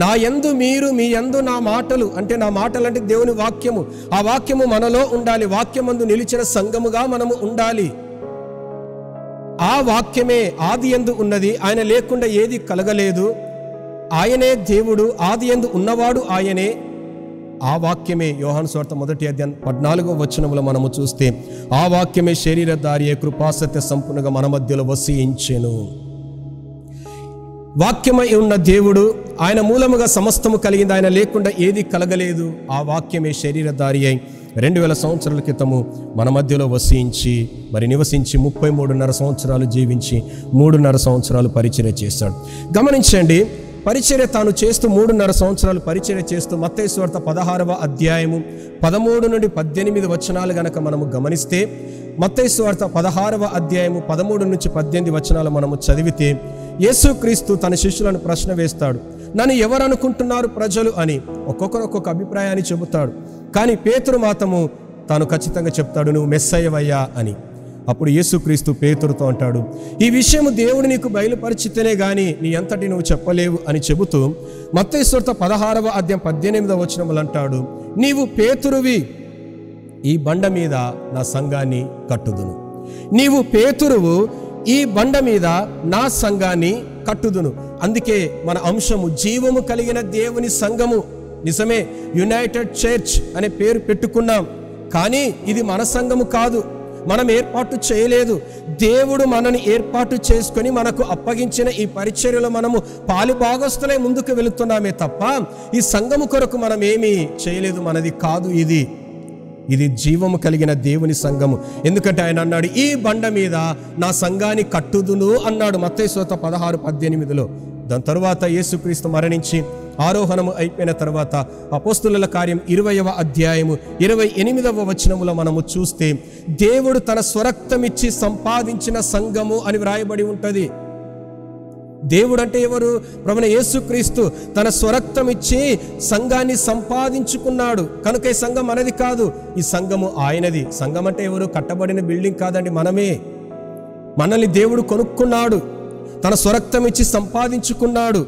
నా యందు మీరు మీ యందు నా మాటలు అంటే, నా మాటలు అంటే దేవుని వాక్యము. ఆ వాక్యము మనలో ఉండాలి. వాక్యమందు నిలిచిన సంఘముగా మనము ఉండాలి. ఆ వాక్యమే ఆది యందు ఉన్నది, ఆయన లేకుండా ఏది కలగలేదు. ఆయనే దేవుడు, ఆది యందు ఉన్నవాడు ఆయనే. ఆ వాక్యమే యోహాను సువార్త 1వ అధ్యాయం 14వ వచనములో మనము చూస్తే, ఆ వాక్యమే శరీరధారి కృపాసత్య సంపూర్ణంగా మన మధ్యలో వసించెను. వాక్యమై ఉన్న దేవుడు, ఆయన మూలముగా సమస్తము కలిగింది, ఆయన లేకుండా ఏది కలగలేదు. ఆ వాక్యమే శరీరధారి అయి 2000 సంవత్సరాల క్రితము మన మధ్యలో వసించి మరి నివసించి 33.5 సంవత్సరాలు జీవించి 3.5 సంవత్సరాలు పరిచర్య చేశాడు. గమనించండి, పరిచర్య తాను చేస్తూ 3.5 సంవత్సరాలు పరిచర్య చేస్తూ మత్తయి సువార్త 16వ అధ్యాయము 13 నుండి 18 వచనాలు గనక మనము గమనిస్తే, మత్తయి సువార్త 16వ అధ్యాయము 13 నుంచి 18 వచనాలు మనము చదివితే, యేసుక్రీస్తు తన శిష్యులను ప్రశ్న వేస్తాడు. నన్ను ఎవరు అనుకుంటున్నారు ప్రజలు అని. ఒక్కొక్కరు ఒక్కొక్క అభిప్రాయాన్ని చెబుతాడు. కానీ పేతురు మాత్రము తాను ఖచ్చితంగా చెప్తాడు, నువ్వు మెస్సయ్యవయ్యా అని. అప్పుడు యేసుక్రీస్తు పేతురుతో అంటాడు, ఈ విషయము దేవుడు నీకు బయలుపరిచితేనే గాని నీ అంతటి నువ్వు చెప్పలేవు అని చెబుతూ మత్తయి సువార్త 16వ అధ్యాయం 18వ వచనములు అంటాడు, నీవు పేతురువి, ఈ బండ మీద నా సంఘాన్ని కట్టుదును. నీవు పేతురువు, ఈ బండ మీద నా సంఘాన్ని కట్టుదును. అందుకే మన అంశము జీవము కలిగిన దేవుని సంఘము. నిజమే, యునైటెడ్ చర్చ్ అనే పేరు పెట్టుకున్నాం, కానీ ఇది మన సంఘము కాదు, మనం ఏర్పాటు చేయలేదు. దేవుడు మనని ఏర్పాటు చేసుకొని మనకు అప్పగించిన ఈ పరిచర్యలో మనము పాలుభాగస్తులై ముందుకు వెళుతున్నామే తప్ప ఈ సంఘము కొరకు మనం ఏమీ చేయలేదు. మనది కాదు ఇది జీవము కలిగిన దేవుని సంఘము. ఎందుకంటే ఆయన అన్నాడు, ఈ బండ మీద నా సంఘాన్ని కట్టుదును అన్నాడు మత్తయి సువార్త 16:18. దాని తరువాత యేసుక్రీస్తు మరణించి ఆరోహణము అయిపోయిన తర్వాత అపోస్తుల కార్యం 20వ అధ్యాయము 28వ వచనములో మనము చూస్తే, దేవుడు తన స్వరక్తమిచ్చి సంపాదించిన సంఘము అని వ్రాయబడి ఉంటుంది. దేవుడు అంటే ఎవరు? ప్రభువైన యేసుక్రీస్తు తన స్వరక్తం ఇచ్చి సంఘాన్ని సంపాదించుకున్నాడు. కనుక ఈ సంఘం మనది కాదు, ఈ సంఘము ఆయనది. సంఘం అంటే ఎవరు? కట్టబడిన బిల్డింగ్ కాదండి, మనమే. మనల్ని దేవుడు కొనుక్కున్నాడు, తన స్వరక్తం ఇచ్చి సంపాదించుకున్నాడు.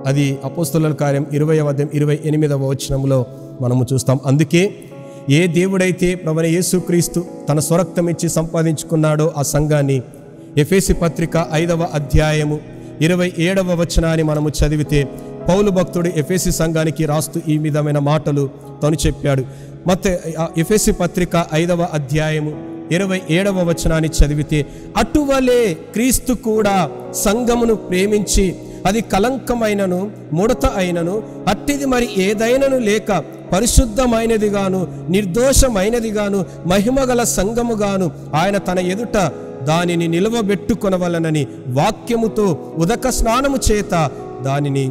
అది అపోస్తుల కార్యం 20వ అధ్యాయం 28వ వచనంలో మనము చూస్తాం. అందుకే ఏ దేవుడైతే ప్రభువైన యేసుక్రీస్తు తన స్వరక్తం ఇచ్చి సంపాదించుకున్నాడో ఆ సంఘాన్ని ఎఫెసీ పత్రిక 5వ అధ్యాయము 27వ వచనాన్ని మనము చదివితే, పౌలు భక్తుడు ఎఫెసీ సంఘానికి రాస్తూ ఈ విధమైన మాటలు తను చెప్పాడు. ఎఫెసీ పత్రిక 5వ అధ్యాయము 27వ వచనాన్ని చదివితే, అటువలే క్రీస్తు కూడా సంఘమును ప్రేమించి అది కలంకమైనను ముడత అయినను అట్టిది మరి ఏదైనను లేక పరిశుద్ధమైనదిగాను నిర్దోషమైనదిగాను మహిమగల సంఘముగాను ఆయన తన ఎదుట దానిని నిలవబెట్టుకొనవలనని వాక్యముతో ఉదక స్నానము చేత దానిని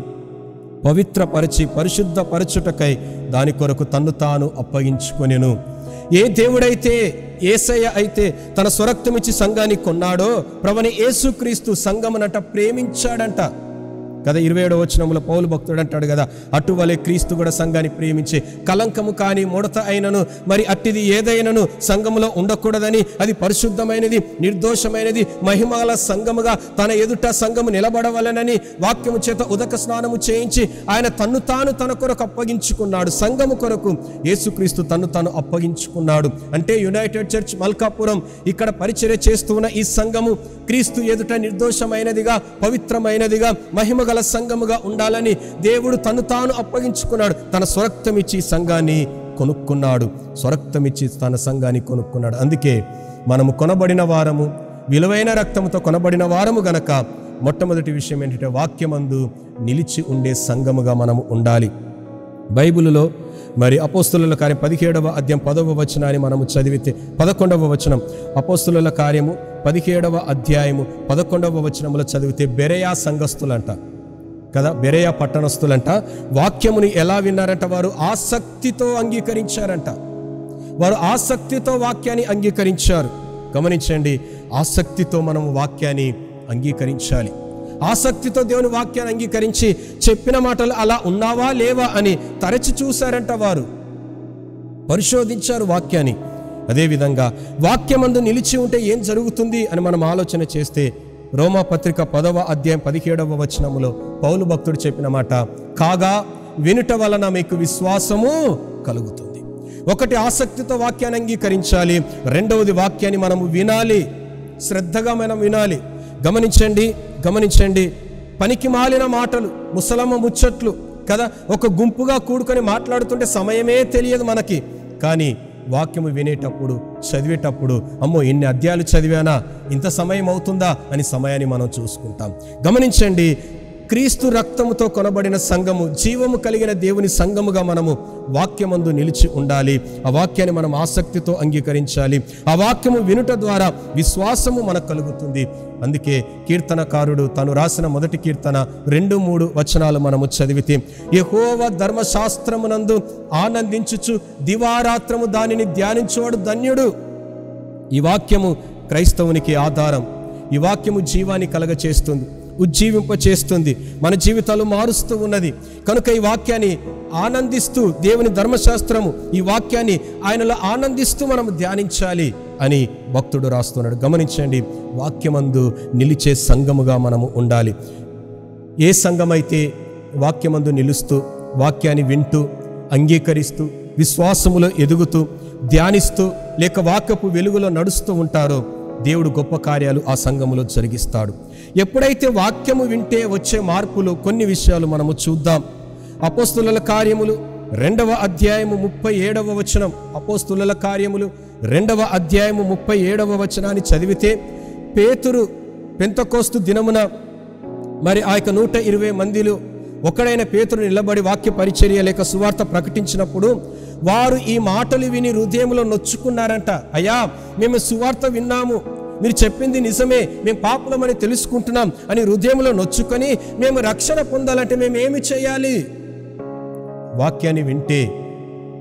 పవిత్రపరిచి పరిశుద్ధపరచుటకై దాని కొరకు తన్ను తాను అప్పగించుకొనెను. ఏ దేవుడైతే, యేసయ్య అయితే తన స్వరక్తమిచ్చి సంఘాన్ని కొన్నాడో ప్రభువైన యేసుక్రీస్తు సంఘమునట ప్రేమించాడంట. కదా 27వ వచనంలో పౌలు భక్తుడు అంటాడు కదా, అటువలే క్రీస్తు కూడా సంఘాన్ని ప్రేమించే కలంకము కానీ ముడత అయినను మరి అట్టిది ఏదైనను సంఘములో ఉండకూడదని, అది పరిశుద్ధమైనది నిర్దోషమైనది మహిమగల సంఘముగా తన ఎదుట సంఘము నిలబడవలనని వాక్యము చేత ఉదక స్నానము చేయించి ఆయన తన్ను తాను తన కొరకు అప్పగించుకున్నాడు. సంఘము కొరకు యేసుక్రీస్తు తన్ను తాను అప్పగించుకున్నాడు. అంటే యునైటెడ్ చర్చ్ మల్కాపురం ఇక్కడ పరిచర్య చేస్తున్న ఈ సంఘము క్రీస్తు ఎదుట నిర్దోషమైనదిగా పవిత్రమైనదిగా మహిమగల సంఘముగా ఉండాలని దేవుడు తను తాను అప్పగించుకున్నాడు. తన స్వరక్తమిచ్చి సంఘాన్ని కొనుక్కున్నాడు. స్వరక్తమిచ్చి తన సంఘాన్ని కొనుక్కున్నాడు. అందుకే మనము కొనబడిన వారము, విలువైన రక్తముతో కొనబడిన వారము గనక మొట్టమొదటి విషయం ఏంటంటే వాక్యమందు నిలిచి ఉండే సంఘముగా మనము ఉండాలి. బైబిలులో మరి అపోస్తుల కార్యం 17వ అధ్యాయం 10వ వచనాన్ని మనము చదివితే 11వ వచనం, అపోస్తుల కార్యము 17వ అధ్యాయము 11వ వచనంలో చదివితే బెరయా సంఘస్థులంట కదా, బెరయా పట్టణస్థులంట వాక్యముని ఎలా విన్నారంట? వారు ఆసక్తితో అంగీకరించారంట. వారు ఆసక్తితో వాక్యాన్ని అంగీకరించారు. గమనించండి, ఆసక్తితో మనము వాక్యాన్ని అంగీకరించాలి. ఆసక్తితో దేవుని వాక్యాన్ని అంగీకరించి చెప్పిన మాటలు అలా ఉన్నావా లేవా అని తరచి చూశారంట. వారు పరిశోధించారు వాక్యాన్ని. అదేవిధంగా వాక్యమందు నిలిచి ఉంటే ఏం జరుగుతుంది అని మనం ఆలోచన చేస్తే రోమా పత్రిక 10వ అధ్యాయం 17వ వచనములో పౌలు భక్తుడు చెప్పిన మాట, కాగా వినుట వలన మీకు విశ్వాసము కలుగుతుంది. ఒకటి ఆసక్తితో వాక్యాన్ని అంగీకరించాలి, రెండవది వాక్యాన్ని మనము వినాలి, శ్రద్ధగా మనం వినాలి. గమనించండి పనికి మాలిన మాటలు, ముసలమ్మ ముచ్చట్లు కదా, ఒక గుంపుగా కూడుకొని మాట్లాడుతుంటే సమయమే తెలియదు మనకి. కానీ వాక్యము వినేటప్పుడు చదివేటప్పుడు అమ్మో ఇన్ని అధ్యాయాలు చదివానా, ఇంత సమయం అవుతుందా అని సమయాన్ని మనం చూసుకుంటాం. గమనించండి, క్రీస్తు రక్తముతో కొనబడిన సంఘము, జీవము కలిగిన దేవుని సంఘముగా మనము వాక్యమందు నిలిచి ఉండాలి. ఆ వాక్యాన్ని మనం ఆసక్తితో అంగీకరించాలి. ఆ వాక్యము వినుట ద్వారా విశ్వాసము మనకు కలుగుతుంది. అందుకే కీర్తనకారుడు తను రాసిన మొదటి కీర్తన 2-3 వచనాలు మనము చదివితే, యెహోవా ధర్మశాస్త్రమునందు ఆనందించుచు దివారాత్రము దానిని ధ్యానించువాడు ధన్యుడు. ఈ వాక్యము క్రైస్తవునికి ఆధారం. ఈ వాక్యము జీవాన్ని కలగచేస్తుంది, ఉజ్జీవింపచేస్తుంది, మన జీవితాలు మారుస్తూ ఉన్నది. కనుక ఈ వాక్యాన్ని ఆనందిస్తూ, దేవుని ధర్మశాస్త్రము ఈ వాక్యాన్ని ఆయనలో ఆనందిస్తూ మనం ధ్యానించాలి అని భక్తుడు రాస్తున్నాడు. గమనించండి, వాక్యమందు నిలిచే సంఘముగా మనము ఉండాలి. ఏ సంఘమైతే వాక్యమందు నిలుస్తూ, వాక్యాన్ని వింటూ, అంగీకరిస్తూ, విశ్వాసములో ఎదుగుతూ, ధ్యానిస్తూ, లేక వాక్యపు వెలుగులో నడుస్తూ ఉంటారో దేవుడు గొప్ప కార్యాలు ఆ సంఘములో జరిగిస్తాడు. ఎప్పుడైతే వాక్యము వింటే వచ్చే మార్పులు కొన్ని విషయాలు మనము చూద్దాం. అపోస్తుల కార్యములు 2వ అధ్యాయము 37వ వచనం, అపోస్తుల కార్యములు 2వ అధ్యాయము 37వ వచనాన్ని చదివితే, పేతురు పెంతెకోస్తు దినమున మరి ఆ యొక్క 120 మందిలో ఒకడైన పేతురు నిలబడి వాక్య పరిచర్య లేక సువార్త ప్రకటించినప్పుడు వారు ఈ మాటలు విని హృదయంలో నొచ్చుకున్నారంట. అయ్యా, మేము సువార్త విన్నాము, మీరు చెప్పింది నిజమే, మేము పాపులమని తెలుసుకుంటున్నాం అని హృదయంలో నొచ్చుకొని మేము రక్షణ పొందాలంటే మేము ఏమి చేయాలి? వాక్యాన్ని వింటే,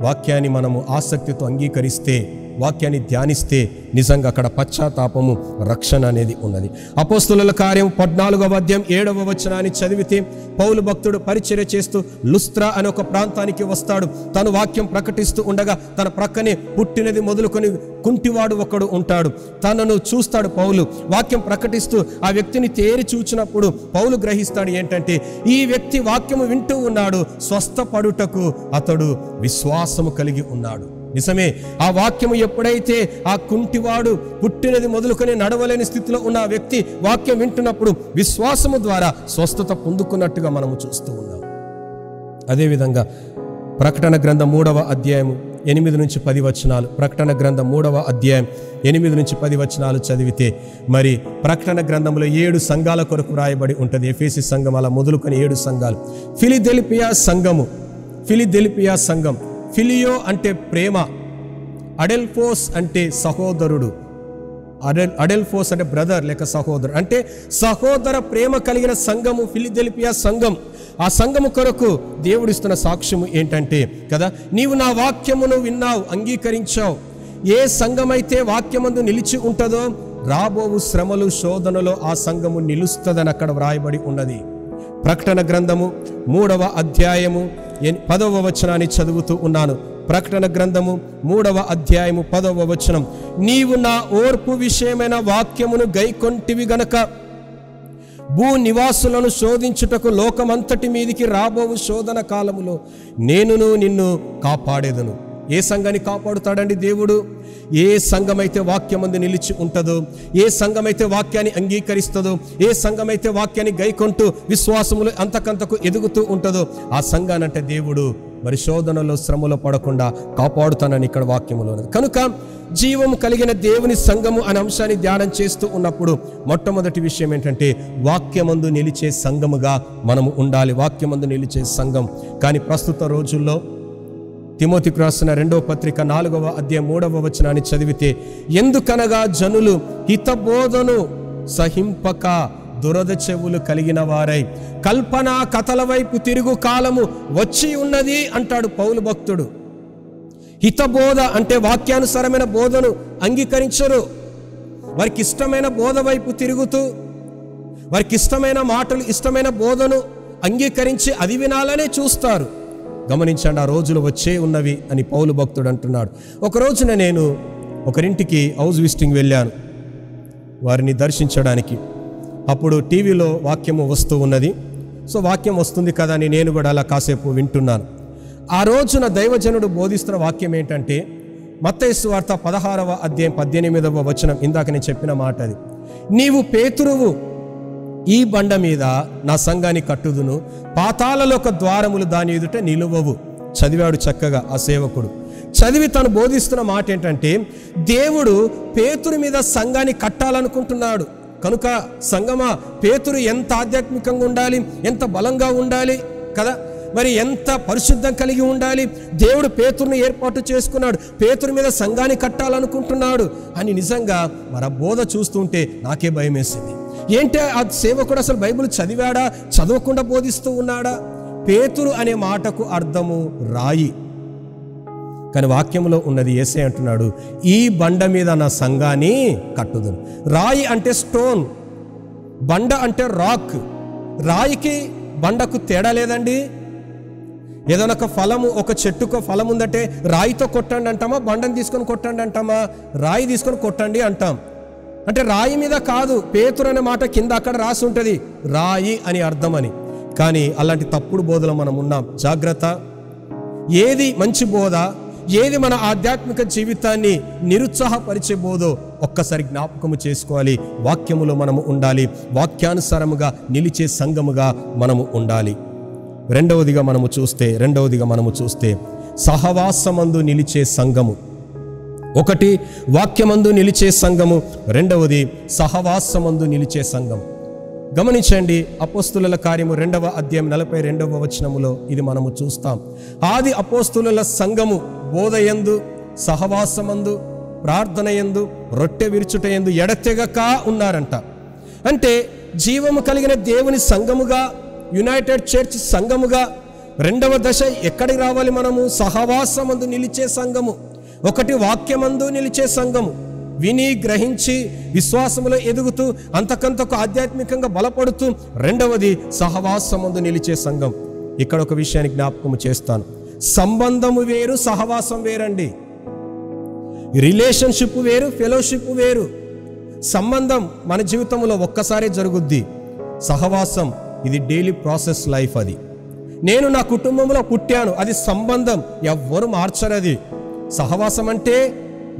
వాక్యాన్ని మనము ఆసక్తితో అంగీకరిస్తే, వాక్యాన్ని ధ్యానిస్తే నిజంగా అక్కడ పశ్చాత్తాపము, రక్షణ అనేది ఉన్నది. అపోస్తుల కార్యం 14వ అధ్యాయం 7వ వచనాన్ని చదివితే పౌలు భక్తుడు పరిచర్య చేస్తూ లుస్త్రా అనే ఒక ప్రాంతానికి వస్తాడు. తను వాక్యం ప్రకటిస్తూ ఉండగా తన ప్రక్కనే పుట్టినది మొదలుకొని కుంటివాడు ఒకడు ఉంటాడు. తనను చూస్తాడు పౌలు. వాక్యం ప్రకటిస్తూ ఆ వ్యక్తిని తేరి చూచినప్పుడు పౌలు గ్రహిస్తాడు ఏంటంటే, ఈ వ్యక్తి వాక్యము వింటూ ఉన్నాడు, స్వస్థపడుటకు అతడు విశ్వాసము కలిగి ఉన్నాడు. నిజమే, ఆ వాక్యము ఎప్పుడైతే ఆ కుంటివాడు పుట్టినది మొదలుకొని నడవలేని స్థితిలో ఉన్న ఆ వ్యక్తి వాక్యం వింటున్నప్పుడు విశ్వాసము ద్వారా స్వస్థత పొందుకున్నట్టుగా మనము చూస్తూ ఉన్నాం. అదేవిధంగా ప్రకటన గ్రంథం 3వ అధ్యాయము 8-10 వచనాలు, ప్రకటన గ్రంథం 3వ అధ్యాయం 8-10 వచనాలు చదివితే మరి ప్రకటన గ్రంథంలో 7 సంఘాల కొరకు రాయబడి ఉంటుంది. ఎఫెసీ సంఘం అలా మొదలుకొని 7 సంఘాలు. ఫిలిదెల్ఫియా సంఘము, ఫిలిదెల్ఫియా సంఘం, ఫిలియో అంటే ప్రేమ, అడెల్ఫోస్ అంటే సహోదరుడు, అడెల్ఫోస్ అంటే బ్రదర్ లేక సహోదరు, అంటే సహోదర ప్రేమ కలిగిన సంఘము ఫిలిదెల్ఫియా సంఘం. ఆ సంఘము కొరకు దేవుడిస్తున్న సాక్ష్యము ఏంటంటే కదా, నీవు నా వాక్యమును విన్నావు, అంగీకరించావు. ఏ సంఘమైతే వాక్యమందు నిలిచి ఉంటుందో రాబోవు శ్రమలు శోధనలో ఆ సంఘము నిలుస్తుందని అక్కడ వ్రాయబడి ఉన్నది. ప్రకటన గ్రంథము 3వ అధ్యాయము 10వ వచనాన్ని చదువుతూ ఉన్నాను. ప్రకటన గ్రంథము 3వ అధ్యాయము 10వ వచనం. నీవు నా ఓర్పు విషయమైన వాక్యమును గైకొంటివి గనక భూ నివాసులను శోధించుటకు లోకమంతటి మీదికి రాబోవు శోధన కాలములో నేనును నిన్ను కాపాడేదను. ఏ సంఘాన్ని కాపాడుతాడండి దేవుడు? ఏ సంఘమైతే వాక్యమందు నిలిచి ఉంటుందో, ఏ సంఘమైతే వాక్యాన్ని అంగీకరిస్తుందో, ఏ సంఘమైతే వాక్యాన్ని గైకొంటూ విశ్వాసములు అంతకంతకు ఎదుగుతూ ఉంటుందో ఆ సంఘానంటే దేవుడు మరి శోధనలో శ్రమలో పడకుండా కాపాడుతానని ఇక్కడ వాక్యములో ఉన్నది. కనుక జీవము కలిగిన దేవుని సంఘము అనే అంశాన్ని ధ్యానం చేస్తూ ఉన్నప్పుడు మొట్టమొదటి విషయం ఏంటంటే వాక్యమందు నిలిచే సంఘముగా మనము ఉండాలి. వాక్యమందు నిలిచే సంఘం. కానీ ప్రస్తుత రోజుల్లో తిమోతికి రాసిన 2వ పత్రిక 4వ అధ్యాయం 3వ వచనాన్ని చదివితే, ఎందుకనగా జనులు హితబోధను సహింపక దురద చెవులు కలిగిన వారై కల్పనా కథల వైపు తిరుగు కాలము వచ్చి ఉన్నది అంటాడు పౌలు భక్తుడు. హితబోధ అంటే వాక్యానుసారమైన బోధను అంగీకరించరు. వారికి ఇష్టమైన బోధ వైపు తిరుగుతూ వారికి ఇష్టమైన మాటలు, ఇష్టమైన బోధను అంగీకరించి అది వినాలనే చూస్తారు. గమనించండి, ఆ రోజులు వచ్చే ఉన్నవి అని పౌలు భక్తుడు అంటున్నాడు. ఒక రోజున నేను ఒకరింటికి హౌస్ విజిటింగ్ వెళ్ళాను వారిని దర్శించడానికి. అప్పుడు టీవీలో వాక్యము వస్తూ ఉన్నది. సో వాక్యం వస్తుంది కదా అని నేను కూడా అలా కాసేపు వింటున్నాను. ఆ రోజున దైవజనుడు బోధిస్తున్న వాక్యం ఏంటంటే మత్తయి సువార్త 16వ అధ్యాయం 18వ వచనం. ఇందాక నేను చెప్పిన మాట అది. నీవు పేతురువు, ఈ బండ మీద నా సంఘాన్ని కట్టుదును, పాతాళలోక ద్వారములు దాని ఎదుట నిలువవు. చదివాడు చక్కగా ఆ సేవకుడు. చదివి తను బోధిస్తున్న మాట ఏంటంటే దేవుడు పేతురు మీద సంఘాన్ని కట్టాలనుకుంటున్నాడు. కనుక సంగమా, పేతురు ఎంత ఆధ్యాత్మికంగా ఉండాలి, ఎంత బలంగా ఉండాలి కదా, మరి ఎంత పరిశుద్ధం కలిగి ఉండాలి. దేవుడు పేతురుని ఏర్పాటు చేసుకున్నాడు, పేతురు మీద సంఘాన్ని కట్టాలనుకుంటున్నాడు అని నిజంగా మరి ఆ బోధ చూస్తుంటే నాకే భయం వేసింది. ఏంటి ఆ సేవకుడు అసలు బైబిల్ చదివాడా, చదవకుండా బోధిస్తూ ఉన్నాడా? పేతురు అనే మాటకు అర్థము రాయి. కానీ వాక్యంలో ఉన్నది యేసయ్య అంటున్నాడు, ఈ బండ మీద నా సంఘాన్ని కట్టుదును. రాయి అంటే స్టోన్, బండ అంటే రాక్. రాయికి బండకు తేడా లేదండి. ఏదైనా ఒక ఫలము, ఒక చెట్టుకు ఫలం ఉందంటే రాయితో కొట్టండి అంటామా, బండను తీసుకొని కొట్టండి అంటామా? రాయి తీసుకొని కొట్టండి అంటాం. అంటే రాయి మీద కాదు, పేతురు అనే మాట కింద అక్కడ రాసి ఉంటుంది రాయి అని అర్థం అని. కానీ అలాంటి తప్పుడు బోధలో మనం ఉన్నాం. జాగ్రత్త. ఏది మంచి బోధ, ఏది మన ఆధ్యాత్మిక జీవితాన్ని నిరుత్సాహపరిచే బోధో ఒక్కసారి జ్ఞాపకము చేసుకోవాలి. వాక్యములో మనము ఉండాలి, వాక్యానుసారముగా నిలిచే సంఘముగా మనము ఉండాలి. రెండవదిగా మనము చూస్తే సహవాసమందు నిలిచే సంఘము. ఒకటి వాక్యమందు నిలిచే సంఘము, రెండవది సహవాసమందు నిలిచే సంఘం. గమనించండి, అపోస్తుల కార్యము 2వ అధ్యాయం 42వ వచనములో ఇది మనము చూస్తాం. ఆది అపోస్తుల సంఘము బోధయందు, సహవాసమందు, ప్రార్థనయందు, రొట్టె విరుచుటయందు ఎడతెగక ఉన్నారంట. అంటే జీవము కలిగిన దేవుని సంఘముగా, యునైటెడ్ చర్చ్ సంఘముగా రెండవ దశ ఎక్కడికి రావాలి? మనము సహవాసమందు నిలిచే సంఘము. ఒకటి వాక్యమందు నిలిచే సంఘము, విని గ్రహించి విశ్వాసములో ఎదుగుతూ అంతకంతకు ఆధ్యాత్మికంగా బలపడుతూ. రెండవది సహవాసమందు నిలిచే సంఘం. ఇక్కడ ఒక విషయాన్ని జ్ఞాపకం చేస్తాను. సంబంధము వేరు, సహవాసం వేరండి. రిలేషన్షిప్ వేరు, ఫెలోషిప్ వేరు. సంబంధం మన జీవితంలో ఒక్కసారే జరుగుద్ది. సహవాసం ఇది డైలీ ప్రాసెస్ లైఫ్. అది నేను నా కుటుంబంలో పుట్టాను, అది సంబంధం, ఎవ్వరు మార్చరది. సహవాసం అంటే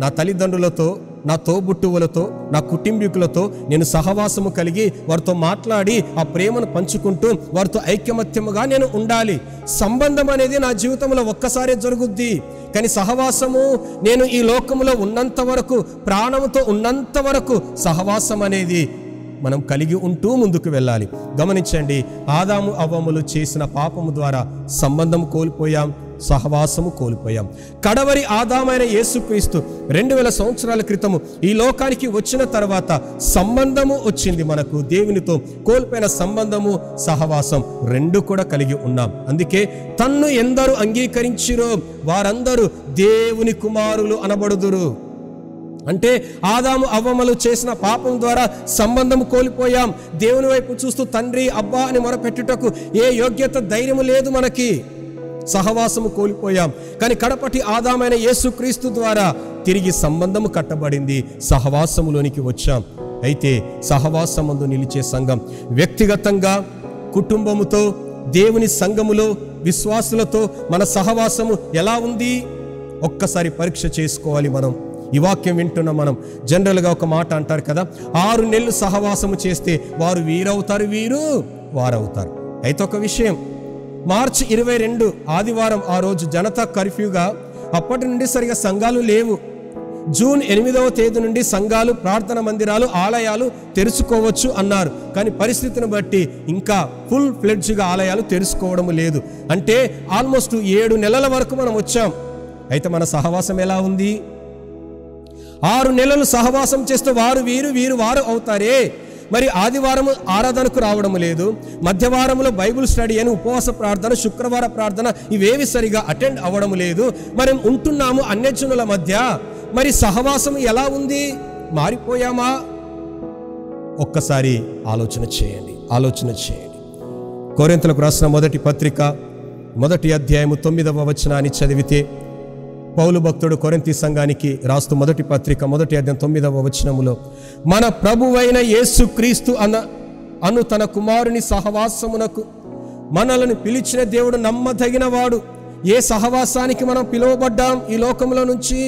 నా తల్లిదండ్రులతో, నా తోబుట్టువులతో, నా కుటుంబీకులతో నేను సహవాసము కలిగి వారితో మాట్లాడి ఆ ప్రేమను పంచుకుంటూ వారితో ఐకమత్యముగా నేను ఉండాలి. సంబంధం అనేది నా జీవితంలో ఒక్కసారే జరుగుద్ది. కానీ సహవాసము నేను ఈ లోకంలో ఉన్నంత వరకు, ప్రాణముతో ఉన్నంత వరకు సహవాసం అనేది మనం కలిగి ఉంటూ ముందుకు వెళ్ళాలి. గమనించండి, ఆదాము అవ్వములు చేసిన పాపము ద్వారా సంబంధం కోల్పోయాం, సహవాసము కోల్పోయాం. కడవరి ఆదామైన యేసుక్రీస్తు 2000 సంవత్సరాల క్రితము ఈ లోకానికి వచ్చిన తర్వాత సంబంధము వచ్చింది మనకు. దేవునితో కోల్పోయిన సంబంధము, సహవాసం రెండు కూడా కలిగి ఉన్నాం. అందుకే తన్ను ఎందరు అంగీకరించిరో వారందరూ దేవుని కుమారులు అనబడుదురు. అంటే ఆదాము అవ్వమలు చేసిన పాపం ద్వారా సంబంధం కోల్పోయాం. దేవుని వైపు చూస్తూ తండ్రి అబ్బా అని మొరపెట్టుటకు ఏ యోగ్యత ధైర్యము లేదు మనకి. సహవాసము కోల్పోయాం. కానీ కడపటి ఆదామైన యేసుక్రీస్తు ద్వారా తిరిగి సంబంధము కట్టబడింది, సహవాసములోనికి వచ్చాం. అయితే సహవాసమందు నిలిచే సంఘం వ్యక్తిగతంగా, కుటుంబముతో, దేవుని సంఘములో విశ్వాసులతో మన సహవాసము ఎలా ఉంది ఒక్కసారి పరీక్ష చేసుకోవాలి. మనం ఈ వాక్యం వింటున్న మనం జనరల్గా ఒక మాట అంటారు కదా, 6 నెలలు సహవాసము చేస్తే వారు వీరవుతారు, వీరు వారవుతారు. అయితే ఒక విషయం, మార్చి 22 ఆదివారం ఆ రోజు జనతా కర్ఫ్యూగా, అప్పటి నుండి సరిగా సంఘాలు లేవు. జూన్ 8వ తేదీ నుండి సంఘాలు, ప్రార్థన మందిరాలు, ఆలయాలు తెరుచుకోవచ్చు అన్నారు. కానీ పరిస్థితిని బట్టి ఇంకా ఫుల్ ఫ్లెడ్జ్గా ఆలయాలు తెరుచుకోవడం లేదు. అంటే ఆల్మోస్ట్ 7 నెలల వరకు మనం వచ్చాం. అయితే మన సహవాసం ఎలా ఉంది? 6 నెలలు సహవాసం చేస్తే వారు వీరు, వీరు వారు అవుతారే. మరి ఆదివారం ఆరాధనకు రావడం లేదు, మధ్యవారంలో బైబిల్ స్టడీ అని ఉపవాస ప్రార్థన, శుక్రవార ప్రార్థన ఇవేవి సరిగా అటెండ్ అవ్వడం లేదు. మనం ఉంటున్నాము అన్యజనుల మధ్య. మరి సహవాసం ఎలా ఉంది? మారిపోయామా? ఒక్కసారి ఆలోచన చేయండి. కొరింథీయులకు రాసిన మొదటి పత్రిక 1వ అధ్యాయము 9వ వచనాన్ని చదివితే, పౌలు భక్తుడు కొరింథీ సంఘానికి రాస్తూ మొదటి పత్రిక 1వ అధ్యాయం 9వ వచనములో, మన ప్రభువైన యేసుక్రీస్తు అను తన కుమారుని సహవాసమునకు మనలను పిలిచిన దేవుడు నమ్మదగిన వాడు. ఏ సహవాసానికి మనం పిలువబడ్డాం ఈ లోకంలో నుంచి?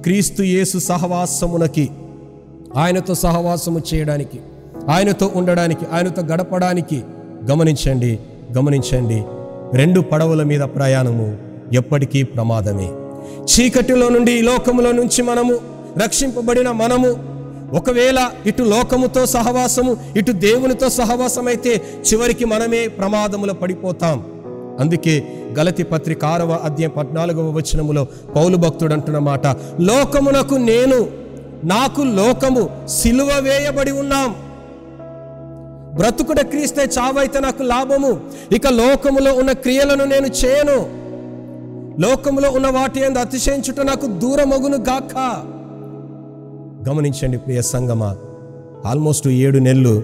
క్రీస్తు యేసు సహవాసమునకి, ఆయనతో సహవాసము చేయడానికి, ఆయనతో ఉండడానికి, ఆయనతో గడపడానికి. గమనించండి 2 పడవల మీద ప్రయాణము ఎప్పటికీ ప్రమాదమే. చీకటిలో నుండి ఈ లోకములో నుంచి మనము రక్షింపబడిన మనము ఒకవేళ ఇటు లోకముతో సహవాసము, ఇటు దేవునితో సహవాసం అయితే చివరికి మనమే ప్రమాదములో పడిపోతాం. అందుకే గలతీ పత్రిక 6వ అధ్యాయం 14వ వచనములో పౌలు భక్తుడు అంటున్న మాట, లోకమునకు నేను, నాకు లోకము సిలువ వేయబడి ఉన్నాం. బ్రతుకుడ క్రీస్తే, చావైతే నాకు లాభము. ఇక లోకములో ఉన్న క్రియలను నేను చేయను, లోకములో ఉన్న వాటి యందు అతిశయించుట నాకు దూరమగును గాక. గమనించండి ప్రియ సంగమా, ఆల్మోస్ట్ 7 నెలలు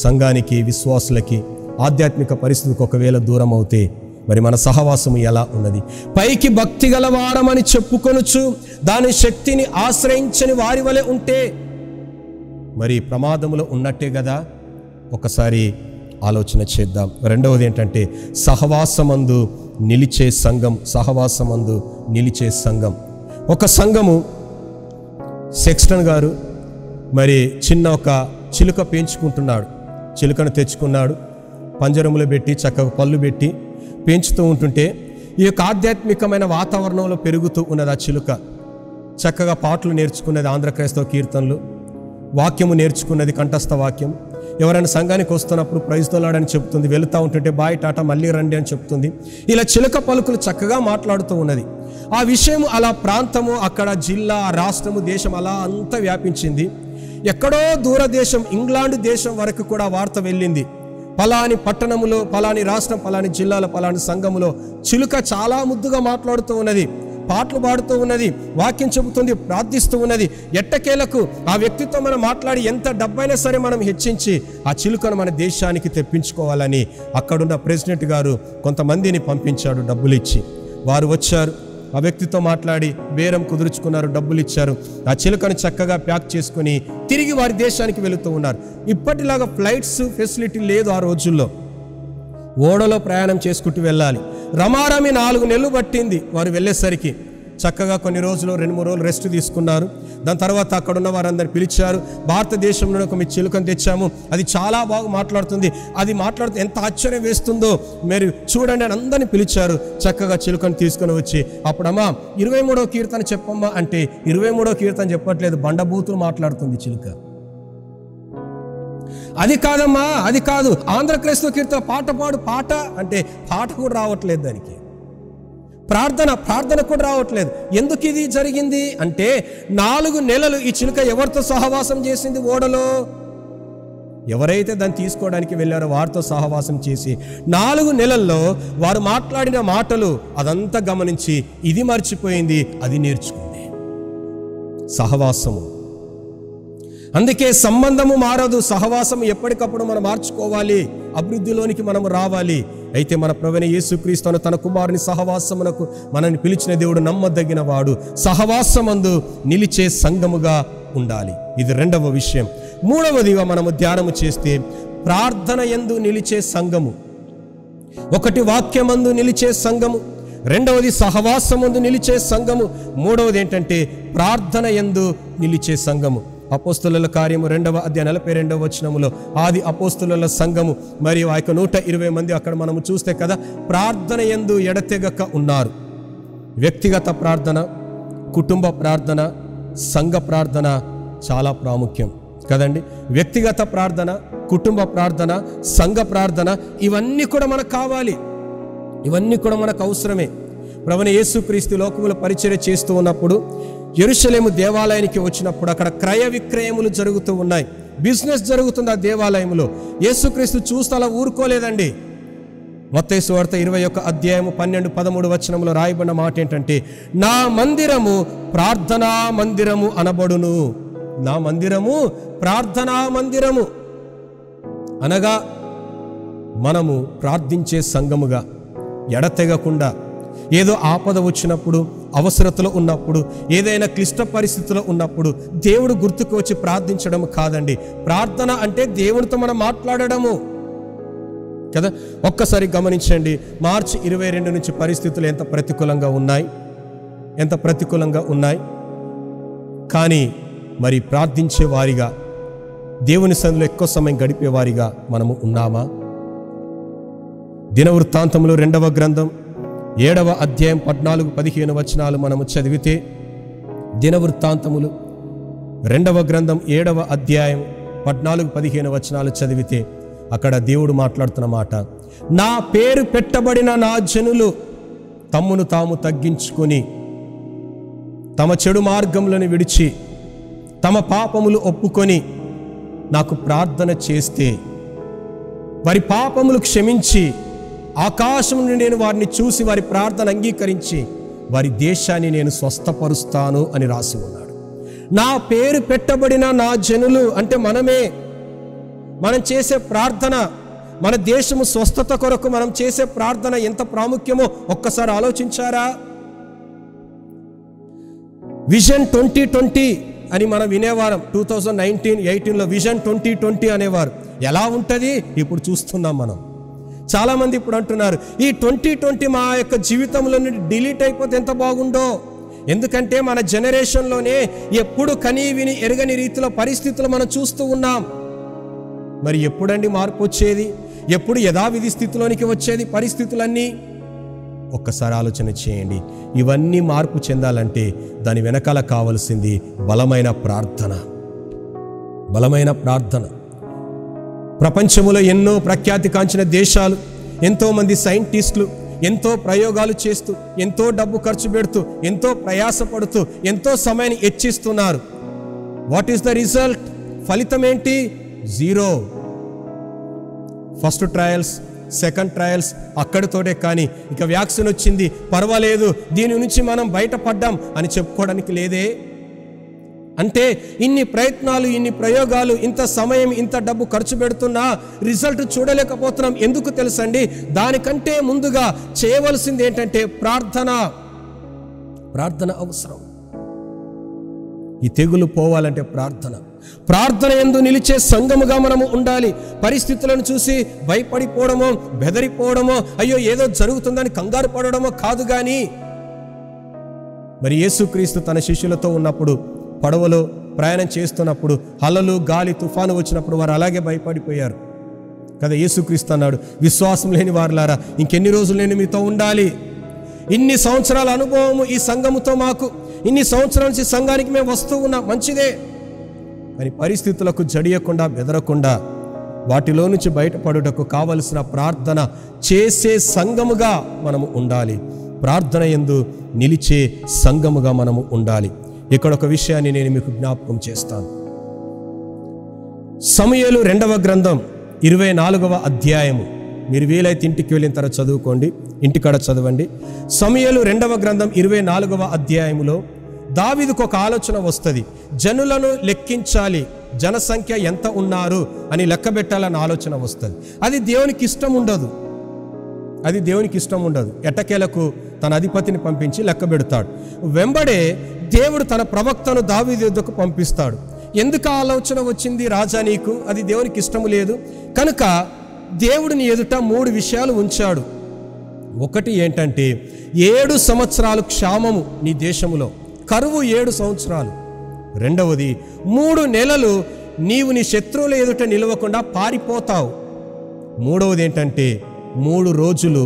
సంఘానికి, విశ్వాసులకి, ఆధ్యాత్మిక పరిస్థితికి ఒకవేళ దూరం అవుతే మరి మన సహవాసము ఎలా ఉన్నది? పైకి భక్తి గల వారమని చెప్పుకొనుచు దాని శక్తిని ఆశ్రయించని వారి వలె ఉంటే మరి ప్రమాదములో ఉన్నట్టే కదా. ఒకసారి ఆలోచన చేద్దాం. రెండవది ఏంటంటే సహవాసమందు నిలిచే సంఘం. ఒక సంఘము, సెక్స్టన్ గారు మరి చిన్న ఒక చిలుక పెంచుకుంటున్నాడు. చిలుకను తెచ్చుకున్నాడు, పంజరములో పెట్టి చక్కగా పళ్ళు పెట్టి పెంచుతూ ఉంటుంటే ఈ యొక్క ఆధ్యాత్మికమైన వాతావరణంలో పెరుగుతూ ఉన్నది. ఆ చిలుక చక్కగా పాటలు నేర్చుకున్నది, ఆంధ్ర క్రైస్తవ కీర్తనలు, వాక్యము నేర్చుకున్నది, కంఠస్థ వాక్యం. ఎవరైనా సంఘానికి వస్తున్నప్పుడు ప్రైజ్ తోలాడని చెప్తుంది, వెళుతూ ఉంటుంటే బాయ్ టాటా మళ్ళీ రండి అని చెప్తుంది. ఇలా చిలుక పలుకులు చక్కగా మాట్లాడుతూ ఉన్నది. ఆ విషయం అలా ప్రాంతము, అక్కడ జిల్లా, రాష్ట్రము, దేశం అలా అంతా వ్యాపించింది. ఎక్కడో దూరదేశం, ఇంగ్లాండ్ దేశం వరకు కూడా వార్త వెళ్ళింది. పలాని పట్టణములో, పలాని రాష్ట్రం, పలాని జిల్లాలో, పలాని సంఘములో చిలుక చాలా ముద్దుగా మాట్లాడుతూ ఉన్నది, పాటలు పాడుతూ ఉన్నది, వాక్యం చెబుతుంది, ప్రార్థిస్తూ ఉన్నది. ఎట్టకేలకు ఆ వ్యక్తితో మనం మాట్లాడి ఎంత డబ్బైనా సరే మనం హెచ్చించి ఆ చిలుకను మన దేశానికి తెప్పించుకోవాలని అక్కడున్న ప్రెసిడెంట్ గారు కొంతమందిని పంపించాడు డబ్బులు ఇచ్చి. వారు వచ్చారు, ఆ వ్యక్తితో మాట్లాడి బేరం కుదుర్చుకున్నారు, డబ్బులు ఇచ్చారు. ఆ చిలుకను చక్కగా ప్యాక్ చేసుకుని తిరిగి వారి దేశానికి వెళుతూ ఉన్నారు. ఇప్పటిలాగా ఫ్లైట్స్ ఫెసిలిటీ లేదు ఆ రోజుల్లో. ఓడలో ప్రయాణం చేసుకుంటూ వెళ్ళాలి. రమారమి 4 నెలలు పట్టింది వారు వెళ్ళేసరికి. చక్కగా కొన్ని రోజులు 2-3 రోజులు రెస్ట్ తీసుకున్నారు. దాని తర్వాత అక్కడ ఉన్న వారందరిని పిలిచారు. భారతదేశంలో ఒక మీ చిలుకను తెచ్చాము, అది చాలా బాగా మాట్లాడుతుంది, అది మాట్లాడుతూ ఎంత ఆశ్చర్యం వేస్తుందో మీరు చూడండి అని అందరినీ పిలిచారు. చక్కగా చిలుకను తీసుకొని వచ్చి అప్పుడమ్మా 23వ కీర్తన చెప్పమ్మా అంటే 23వ కీర్తన చెప్పట్లేదు, బండబూతులు మాట్లాడుతుంది చిలుక. అది కాదమ్మా, అది కాదు, ఆంధ్ర క్రైస్తవ కీర్తన పాట పాడు, పాట అంటే పాట కూడా రావట్లేదు దానికి. ప్రార్థన కూడా రావట్లేదు. ఎందుకు ఇది జరిగింది అంటే 4 నెలలు ఈ చిలుక ఎవరితో సహవాసం చేసింది? ఓడలో ఎవరైతే దాన్ని తీసుకోవడానికి వెళ్ళారో వారితో సహవాసం చేసి 4 నెలల్లో వారు మాట్లాడిన మాటలు అదంతా గమనించి ఇది మర్చిపోయింది, అది నేర్చుకుంది. సహవాసము. అందుకే సంబంధము మారదు, సహవాసం ఎప్పటికప్పుడు మనం మార్చుకోవాలి, అభివృద్ధిలోనికి మనం రావాలి. అయితే మన ప్రభువైన యేసుక్రీస్తు తన కుమారుని సహవాసమునకు మనల్ని పిలిచిన దేవుడు నమ్మదగిన వాడు. సహవాసమందు నిలిచే సంఘముగా ఉండాలి. ఇది రెండవ విషయం. మూడవదిగా మనము ధ్యానము చేస్తే ప్రార్థన యందు నిలిచే సంఘము. ఒకటి వాక్యమందు నిలిచే సంఘము, రెండవది సహవాసమందు నిలిచే సంఘము, మూడవది ఏంటంటే ప్రార్థన యందు నిలిచే సంఘము. అపోస్తుల కార్యము 2వ అధ్యాయం 42వ వచనములో ఆది అపోస్తుల సంఘము మరియు ఆ యొక్క 120 మంది అక్కడ మనము చూస్తే కదా, ప్రార్థన యందు ఎడతెగక ఉన్నారు. వ్యక్తిగత ప్రార్థన, కుటుంబ ప్రార్థన, సంఘ ప్రార్థన చాలా ప్రాముఖ్యం కదండి. వ్యక్తిగత ప్రార్థన, కుటుంబ ప్రార్థన, సంఘ ప్రార్థన ఇవన్నీ కూడా మనకు కావాలి, ఇవన్నీ కూడా మనకు అవసరమే. ప్రభువైన యేసుక్రీస్తు లోకములో పరిచర్య చేస్తూ ఉన్నప్పుడు యెరూషలేము దేవాలయానికి వచ్చినప్పుడు అక్కడ క్రయ విక్రయములు జరుగుతూ ఉన్నాయి, బిజినెస్ జరుగుతుంది ఆ దేవాలయంలో. యేసుక్రీస్తు చూస్తూ అలా ఊరుకోలేదండి. మత్తయి సువార్త 21 అధ్యాయము 12-13 వచనంలో రాయబడిన మాట ఏంటంటే, నా మందిరము ప్రార్థనా మందిరము అనబడును. నా మందిరము ప్రార్థనా మందిరము అనగా మనము ప్రార్థించే సంఘముగా ఎడతెగకుండా, ఏదో ఆపద వచ్చినప్పుడు, అవసరతలో ఉన్నప్పుడు, ఏదైనా క్లిష్ట పరిస్థితిలో ఉన్నప్పుడు దేవుడు గుర్తుకు వచ్చి ప్రార్థించడం కాదండి. ప్రార్థన అంటే దేవునితో మనం మాట్లాడడము కదా. ఒక్కసారి గమనించండి, మార్చి 22 నుంచి పరిస్థితులు ఎంత ప్రతికూలంగా ఉన్నాయి, ఎంత ప్రతికూలంగా ఉన్నాయి. కానీ మరి ప్రార్థించే వారిగా, దేవుని సన్నిధిలో ఎక్కువ సమయం గడిపేవారిగా మనము ఉన్నామా? దినవృత్తాంతములు 2వ గ్రంథం 7వ అధ్యాయం 14-15 వచనాలు మనము చదివితే, దినవృత్తాంతములు 2వ గ్రంథం 7వ అధ్యాయం 14-15 వచనాలు చదివితే అక్కడ దేవుడు మాట్లాడుతున్న మాట, నా పేరు పెట్టబడిన నా జనులు తమ్మును తాము తగ్గించుకొని తమ చెడు మార్గములను విడిచి తమ పాపములు ఒప్పుకొని నాకు ప్రార్థన చేస్తే వారి పాపములు క్షమించి ఆకాశం నుండి నేను వారిని చూసి వారి ప్రార్థన అంగీకరించి వారి దేశాన్ని నేను స్వస్థపరుస్తాను అని రాసి ఉన్నాడు. నా పేరు పెట్టబడిన నా జనులు అంటే మనమే. మనం చేసే ప్రార్థన, మన దేశము స్వస్థత కొరకు మనం చేసే ప్రార్థన ఎంత ప్రాముఖ్యమో ఒక్కసారి ఆలోచించారా? విజన్ 2020 అని మనం వినేవారం. 2019-18లో విజన్ 2020 అనేవారు. ఎలా ఉంటుంది ఇప్పుడు చూస్తున్నాం మనం. చాలామంది ఇప్పుడు అంటున్నారు, ఈ 2020 మా యొక్క జీవితంలో నుండి డిలీట్ అయిపోతే ఎంత బాగుండో. ఎందుకంటే మన జనరేషన్లోనే ఎప్పుడు కనీ విని ఎరగని రీతిలో పరిస్థితులు మనం చూస్తూ ఉన్నాం. మరి ఎప్పుడండి మార్పు వచ్చేది? ఎప్పుడు యథావిధి స్థితిలోనికి వచ్చేది పరిస్థితులన్నీ? ఒక్కసారి ఆలోచన చేయండి. ఇవన్నీ మార్పు చెందాలంటే దాని వెనకాల కావలసింది బలమైన ప్రార్థన, బలమైన ప్రార్థన. ప్రపంచంలో ఎన్నో ప్రఖ్యాతి కాంచిన దేశాలు, ఎంతోమంది సైంటిస్టులు ఎంతో ప్రయోగాలు చేస్తూ, ఎంతో డబ్బు ఖర్చు పెడుతూ, ఎంతో ప్రయాసపడుతూ, ఎంతో సమయాన్ని హెచ్చిస్తున్నారు. What is the result? ఫలితం ఏంటి? 0. ఫస్ట్ ట్రయల్స్, సెకండ్ ట్రయల్స్ అక్కడితోటే. కానీ ఇక వ్యాక్సిన్ వచ్చింది, పర్వాలేదు, దీని నుంచి మనం బయటపడ్డాం అని చెప్పుకోవడానికి లేదే. అంటే ఇన్ని ప్రయత్నాలు, ఇన్ని ప్రయోగాలు, ఇంత సమయం, ఇంత డబ్బు ఖర్చు పెడుతున్నా రిజల్ట్ చూడలేకపోతున్నాం. ఎందుకు తెలుసండి? దానికంటే ముందుగా చేయవలసింది ఏంటంటే ప్రార్థన. ప్రార్థన అవసరం. ఈ తెగులు పోవాలంటే ప్రార్థన. ప్రార్థన యందు నిలిచే సంఘముగా మనము ఉండాలి. పరిస్థితులను చూసి భయపడిపోవడమో, బెదరిపోవడమో, అయ్యో ఏదో జరుగుతుందని కంగారు పడడమో కాదు. కానీ మరి యేసుక్రీస్తు తన శిష్యులతో ఉన్నప్పుడు, పడవలో ప్రయాణం చేస్తున్నప్పుడు అలలు, గాలి, తుఫాను వచ్చినప్పుడు వారు అలాగే భయపడిపోయారు కదా. యేసుక్రీస్తు అన్నాడు, విశ్వాసం లేని వారులారా, ఇంకెన్ని రోజులు నేను మీతో ఉండాలి? ఇన్ని సంవత్సరాల అనుభవము ఈ సంఘముతో మాకు, ఇన్ని సంవత్సరాల నుంచి సంఘానికి మేము వస్తూ ఉన్నాం, మంచిదే. కానీ పరిస్థితులకు జడియకుండా, బెదరకుండా వాటిలో నుంచి బయటపడుటకు కావలసిన ప్రార్థన చేసే సంఘముగా మనము ఉండాలి. ప్రార్థన యందు నిలిచే సంఘముగా మనము ఉండాలి. ఇక్కడ ఒక విషయాన్ని నేను మీకు జ్ఞాపకం చేస్తాను. సమూయేలు 2వ గ్రంథం 24వ అధ్యాయము, మీరు వీలైతే ఇంటికి వెళ్ళిన తర్వాత చదువుకోండి, ఇంటికాడ చదవండి. సమూయేలు 2వ గ్రంథం 24వ అధ్యాయములో దావీదుకు ఒక ఆలోచన వస్తుంది, జనులను లెక్కించాలి, జనసంఖ్య ఎంత ఉన్నారు అని లెక్క పెట్టాలని ఆలోచన వస్తుంది. అది దేవునికి ఇష్టం ఉండదు, అది దేవునికి ఇష్టం ఉండదు. ఎట్టకేలకు తన అధిపతిని పంపించి లెక్క పెడతాడు. వెంబడే దేవుడు తన ప్రవక్తను దావీదు యొద్దకు పంపిస్తాడు. ఎందుకు ఆలోచన వచ్చింది రాజా నీకు? అది దేవునికి ఇష్టము లేదు కనుక దేవుడిని ఎదుట 3 విషయాలు ఉంచాడు. ఒకటి ఏంటంటే 7 సంవత్సరాలు క్షామము నీ దేశములో, కరువు 7 సంవత్సరాలు. రెండవది 3 నెలలు నీవు నీ శత్రువుల ఎదుట నిలవకుండా పారిపోతావు. మూడవది ఏంటంటే 3 రోజులు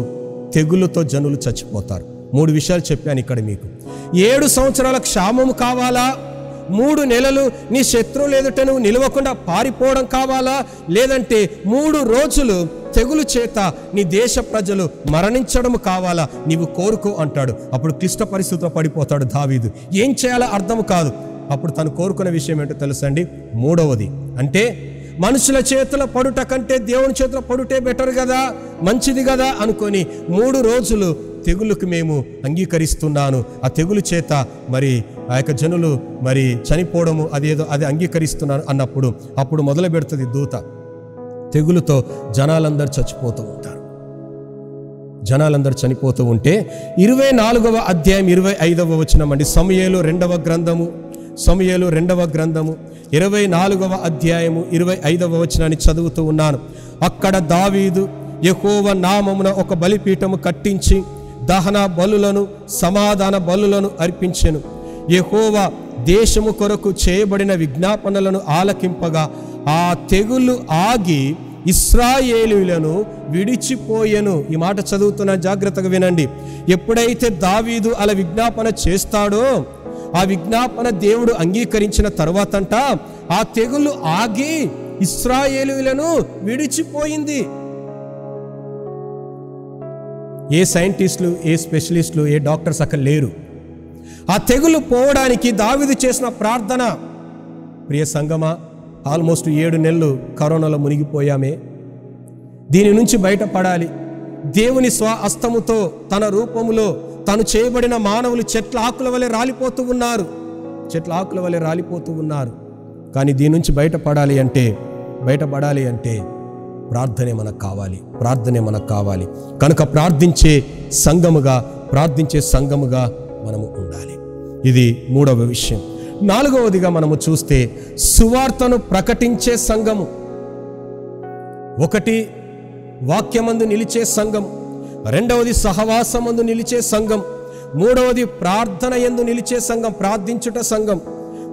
తెగులుతో జనులు చచ్చిపోతారు. 3 విషయాలు చెప్పాను ఇక్కడ మీకు. 7 సంవత్సరాల క్షామము కావాలా? 3 నెలలు నీ శత్రువుల ఎదుట నువ్వు నిలవకుండా పారిపోవడం కావాలా? లేదంటే 3 రోజులు తెగులు చేత నీ దేశ ప్రజలు మరణించడం కావాలా? నీవు కోరుకో అంటాడు. అప్పుడు క్లిష్ట పరిస్థితుల్లో పడిపోతాడు దావీదు. ఏం చేయాలో అర్థం కాదు. అప్పుడు తను కోరుకున్న విషయం ఏంటో తెలుసండి, 3వది అంటే మనుషుల చేతుల పడుట కంటే దేవుని చేతుల పడుటే బెటర్ కదా, మంచిది కదా అనుకొని 3 రోజులు తెగులుకు మేము అంగీకరిస్తున్నాను, ఆ తెగులు చేత మరి ఆ యొక్క జనులు మరి చనిపోవడము అది అంగీకరిస్తున్నాను అన్నప్పుడు అప్పుడు మొదలు పెడుతుంది దూత. తెగులుతో జనాలందరూ చచ్చిపోతూ ఉంటారు. జనాలందరూ చనిపోతూ ఉంటే 24వ అధ్యాయం 25వ వచనం అండి. సమూయేలు 2వ గ్రంథము 24వ అధ్యాయము 25వ వచనాన్ని చదువుతూ ఉన్నాను. అక్కడ దావీదు యెహోవా నామమున ఒక బలిపీఠము కట్టించి దహన బలులను సమాధాన బలులను అర్పించెను. యెహోవా దేశము కొరకు చేయబడిన విజ్ఞాపనలను ఆలకింపగా ఆ తెగులు ఆగి ఇశ్రాయేలీయులను విడిచిపోయెను. ఈ మాట చదువుతున్న జాగ్రత్తగా వినండి. ఎప్పుడైతే దావీదు అలా విజ్ఞాపన చేస్తాడో ఆ విజ్ఞాపన దేవుడు అంగీకరించిన తర్వాతంట ఆ తెగులు ఆగి ఇశ్రాయేలీయులను విడిచిపోయింది. ఏ సైంటిస్టులు, ఏ స్పెషలిస్టులు, ఏ డాక్టర్స్ అక్కడ లేరు. ఆ తెగులు పోవడానికి దావీదు చేసిన ప్రార్థన. ప్రియ సంగమా, ఆల్మోస్ట్ 7 నెలలు కరోనాలో మునిగిపోయామే. దీని నుంచి బయటపడాలి. దేవుని స్వహస్తముతో తన రూపములో తను చేయబడిన మానవులు చెట్ల ఆకుల వలె రాలిపోతూ ఉన్నారు. కానీ దీని నుంచి బయటపడాలి అంటే ప్రార్థనే మనకు కావాలి. కనుక ప్రార్థించే సంఘముగా మనము ఉండాలి. ఇది 3వ విషయం. 4వదిగా మనము చూస్తే సువార్తను ప్రకటించే సంఘము. 1 వాక్యమందు నిలిచే సంఘం, 2వది సహవాసమందు నిలిచే సంఘం, 3వది ప్రార్థన యందు నిలిచే సంఘం, ప్రార్థించుట సంఘం,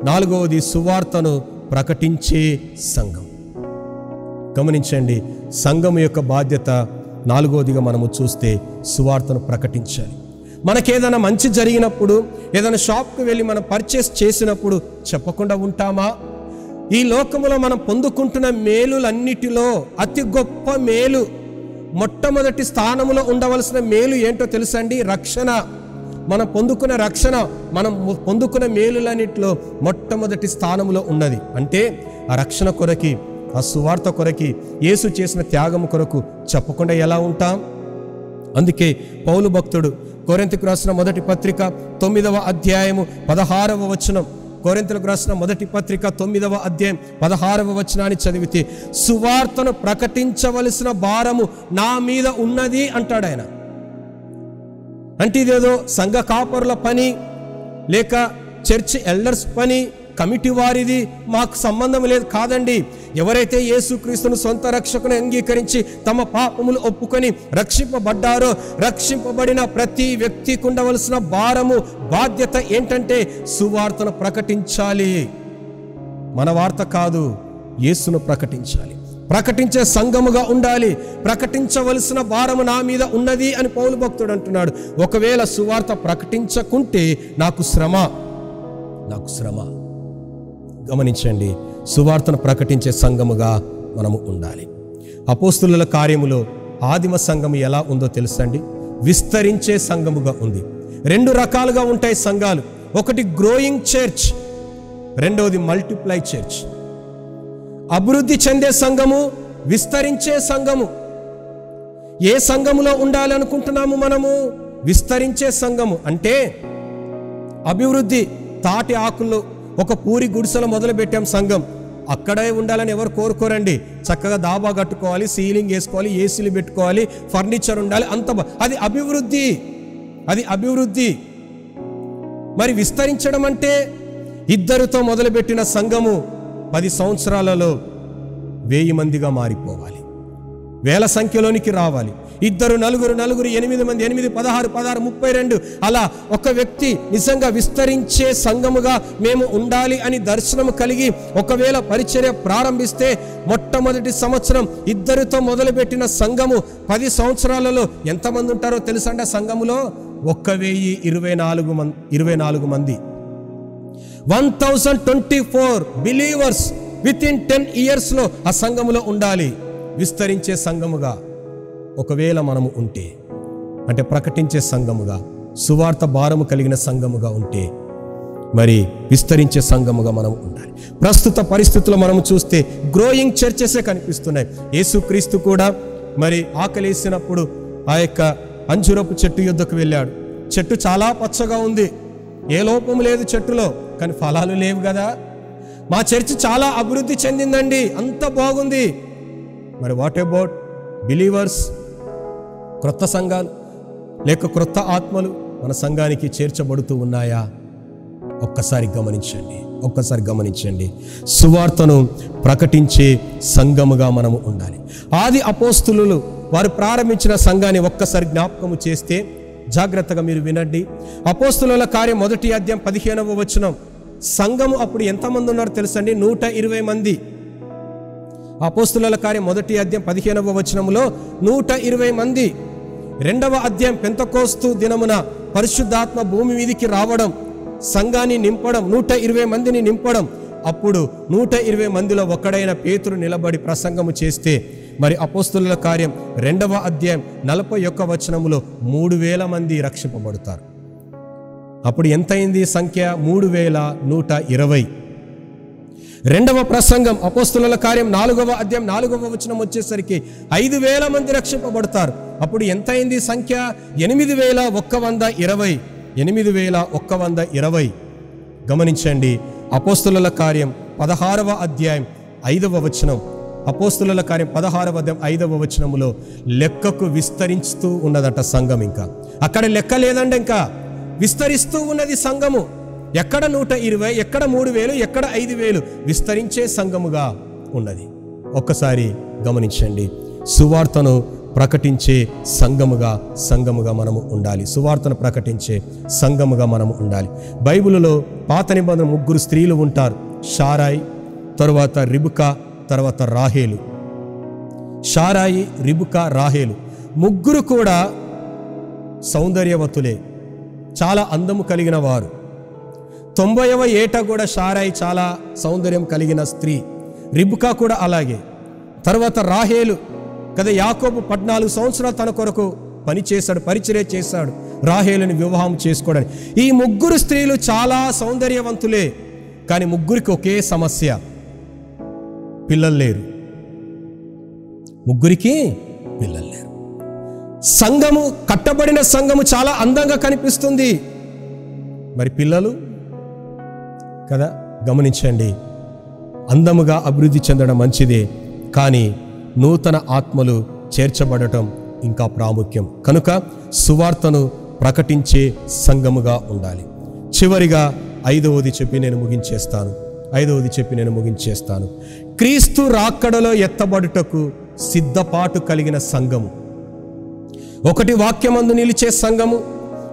4వది సువార్తను ప్రకటించే సంఘం. గమనించండి, సంఘము యొక్క బాధ్యత 4వదిగా మనము చూస్తే సువార్తను ప్రకటించాలి. మనకేదైనా మంచి జరిగినప్పుడు, ఏదైనా షాప్కి వెళ్ళి మనం పర్చేస్ చేసినప్పుడు చెప్పకుండా ఉంటామా? ఈ లోకములో మనం పొందుకుంటున్న మేలులన్నిటిలో అతి గొప్ప మేలు, మొట్టమొదటి స్థానంలో ఉండవలసిన మేలు ఏంటో తెలుసండి? రక్షణ. మనం పొందుకున్న రక్షణ, మనం పొందుకున్న మేలులన్నిటిలో మొట్టమొదటి స్థానంలో ఉన్నది. అంటే ఆ రక్షణ కొరకి, ఆ సువార్త కొరకి, యేసు చేసిన త్యాగం కొరకు చెప్పకుండా ఎలా ఉంటాం? అందుకే పౌలు భక్తుడు కొరింథీయులకు రాసిన మొదటి పత్రిక 9వ అధ్యాయము 16వ వచనం, కొరింథీయులకు రాసిన మొదటి పత్రిక 9వ అధ్యాయం 16వ వచనాన్ని చదివితే సువార్తను ప్రకటించవలసిన భారము నా మీద ఉన్నది అంటాడు ఆయన. అంటే ఇదేదో సంఘ కాపరుల పని, లేక చర్చ్ ఎల్డర్స్ పని, కమిటీ వారిది, మాకు సంబంధం లేదు. కాదండి. ఎవరైతే యేసుక్రీస్తును సొంత రక్షకుని అంగీకరించి తమ పాపములు ఒప్పుకొని రక్షింపబడ్డారో, రక్షింపబడిన ప్రతి వ్యక్తికి ఉండవలసిన భారము, బాధ్యత ఏంటంటే సువార్తను ప్రకటించాలి. మన వార్త కాదు, యేసును ప్రకటించాలి. ప్రకటించే సంఘముగా ఉండాలి. ప్రకటించవలసిన భారము నా మీద ఉన్నది అని పౌలు భక్తుడు అంటున్నాడు. ఒకవేళ సువార్త ప్రకటించకుంటే నాకు శ్రమ. గమనించండి, సువార్తను ప్రకటించే సంఘముగా మనము ఉండాలి. అపోస్తులుల కార్యములో ఆదిమ సంఘము ఎలా ఉందో తెలుసండి? విస్తరించే సంఘముగా ఉంది. 2 రకాలుగా ఉంటాయి సంఘాలు. ఒకటి గ్రోయింగ్ చర్చ్, రెండవది మల్టిప్లై చర్చ్. అభివృద్ధి చెందే సంఘము, విస్తరించే సంఘము. ఏ సంఘములో ఉండాలి అనుకుంటున్నాము మనము? విస్తరించే సంఘము అంటే అభివృద్ధి తాటి ఆకుల్లో ఒక పూరి గుడిసెలో మొదలు పెట్టాం సంఘం. అక్కడే ఉండాలని ఎవరు కోరుకోరండి. చక్కగా దాబా కట్టుకోవాలి, సీలింగ్ వేసుకోవాలి, ఏసీలు పెట్టుకోవాలి, ఫర్నిచర్ ఉండాలి, అది అభివృద్ధి, అది అభివృద్ధి. మరి విస్తరించడం అంటే ఇద్దరితో మొదలుపెట్టిన సంఘము 10 సంవత్సరాలలో 1000 మందిగా మారిపోవాలి, 1000 సంఖ్యలోనికి రావాలి. 2 నలుగురు 8 మంది, 8 16 16 32 అలా ఒక వ్యక్తి నిజంగా విస్తరించే సంఘముగా మేము ఉండాలి అని దర్శనం కలిగి ఒకవేళ పరిచర్య ప్రారంభిస్తే మొట్టమొదటి సంవత్సరం ఇద్దరితో మొదలుపెట్టిన సంఘము 10 సంవత్సరాలలో ఎంతమంది ఉంటారో తెలుసండి? ఆ సంఘములో 1024 మంది, 1024 బిలీవర్స్ విత్ ఇన్ 10 years ఆ సంఘములో ఉండాలి. విస్తరించే సంఘముగా ఒకవేళ మనము ఉంటే, అంటే ప్రకటించే సంఘముగా, సువార్త భారము కలిగిన సంఘముగా ఉంటే, మరి విస్తరించే సంఘముగా మనం ఉండాలి. ప్రస్తుత పరిస్థితుల్లో మనము చూస్తే గ్రోయింగ్ చర్చెసే కనిపిస్తున్నాయి. యేసుక్రీస్తు కూడా మరి ఆకలేసినప్పుడు ఆ యొక్క అంజూరపు చెట్టు యొద్దకు వెళ్ళాడు. చెట్టు చాలా పచ్చగా ఉంది, ఏ లోపం లేదు చెట్టులో, కానీ ఫలాలు లేవు కదా. మా చర్చి చాలా అభివృద్ధి చెందిందండి, అంత బాగుంది. మరి వాట్ అబౌట్ బిలీవర్స్? క్రొత్త సంఘాలు లేక క్రొత్త ఆత్మలు మన సంఘానికి చేర్చబడుతూ ఉన్నాయా? ఒక్కసారి గమనించండి. సువార్తను ప్రకటించే సంఘముగా మనము ఉండాలి. ఆది అపోస్తులు వారు ప్రారంభించిన సంఘాన్ని ఒక్కసారి జ్ఞాపకము చేస్తే జాగ్రత్తగా మీరు వినండి. అపోస్తుల కార్యం 1వ అధ్యాయం 15వ వచనం. సంఘము అప్పుడు ఎంతమంది ఉన్నారో తెలుసండి? 120 మంది. అపోస్తుల కార్యం 1వ అధ్యాయం 15వ వచనములో 120 మంది. 2వ అధ్యాయం పెంతెకోస్తు దినమున పరిశుద్ధాత్మ భూమి మీదికి రావడం, సంఘాన్ని నింపడం, 120 మందిని నింపడం. అప్పుడు 120 మందిలో ఒకడైన పేతురు నిలబడి ప్రసంగము చేస్తే మరి అపోస్తుల కార్యం 2వ అధ్యాయం 41వ వచనములో 3000 మంది రక్షింపబడతారు. అప్పుడు ఎంతైంది సంఖ్య? 3120. 2వ ప్రసంగం అపోస్తుల కార్యం 4వ అధ్యాయం 4వ వచనం వచ్చేసరికి 5000 మంది రక్షింపబడతారు. అప్పుడు ఎంతైంది సంఖ్య? 8120. 8120. గమనించండి. అపోస్తుల కార్యం 16వ అధ్యాయం 5వ వచనం. అపోస్తుల కార్యం 16వ అధ్యాయం 5వ వచనములో లెక్కకు విస్తరిస్తూ ఉన్నదట సంఘం. ఇంకా అక్కడ లెక్క లేదండి, ఇంకా విస్తరిస్తూ ఉన్నది సంఘము. ఎక్కడ 120, ఎక్కడ 3000, ఎక్కడ 5000 విస్తరించే సంఘముగా ఉన్నది. ఒక్కసారి గమనించండి. సువార్తను ప్రకటించే సంఘముగా మనము ఉండాలి. సువార్తను ప్రకటించే సంఘముగా మనము ఉండాలి. బైబిలులో పాత నిబంధన 3 స్త్రీలు ఉంటారు. షారాయి, తరువాత రిబుకా, తర్వాత రాహేలు. షారాయి, రిబుకా, రాహేలు 3 కూడా సౌందర్యవతులే, చాలా అందము కలిగిన వారు. 90వ ఏట కూడా షారాయి చాలా సౌందర్యం కలిగిన స్త్రీ, రిబుకా కూడా అలాగే. తర్వాత రాహేలు కదా, యాకోబు 14 సంవత్సరాలు తన కొరకు పనిచేశాడు, పరిచర్య చేశాడు రాహేలుని వివాహం చేసుకోవడానికి. ఈ 3 స్త్రీలు చాలా సౌందర్యవంతులే, కానీ 3కి ఒకే సమస్య, పిల్లలు లేరు. 3కి పిల్లలు లేరు. సంఘము, కట్టబడిన సంఘము చాలా అందంగా కనిపిస్తుంది, మరి పిల్లలు కదా. గమనించండి. అందముగా అభివృద్ధి చెందడం మంచిదే, కానీ నూతన ఆత్మలు చేర్చబడటం ఇంకా ప్రాముఖ్యం. కనుక సువార్తను ప్రకటించే సంఘముగా ఉండాలి. చివరిగా 5వది చెప్పి నేను ముగించేస్తాను. క్రీస్తు రాకడలో ఎత్తబడుటకు సిద్ధపాటు కలిగిన సంఘము. 1 వాక్యమందు నిలిచే సంఘము,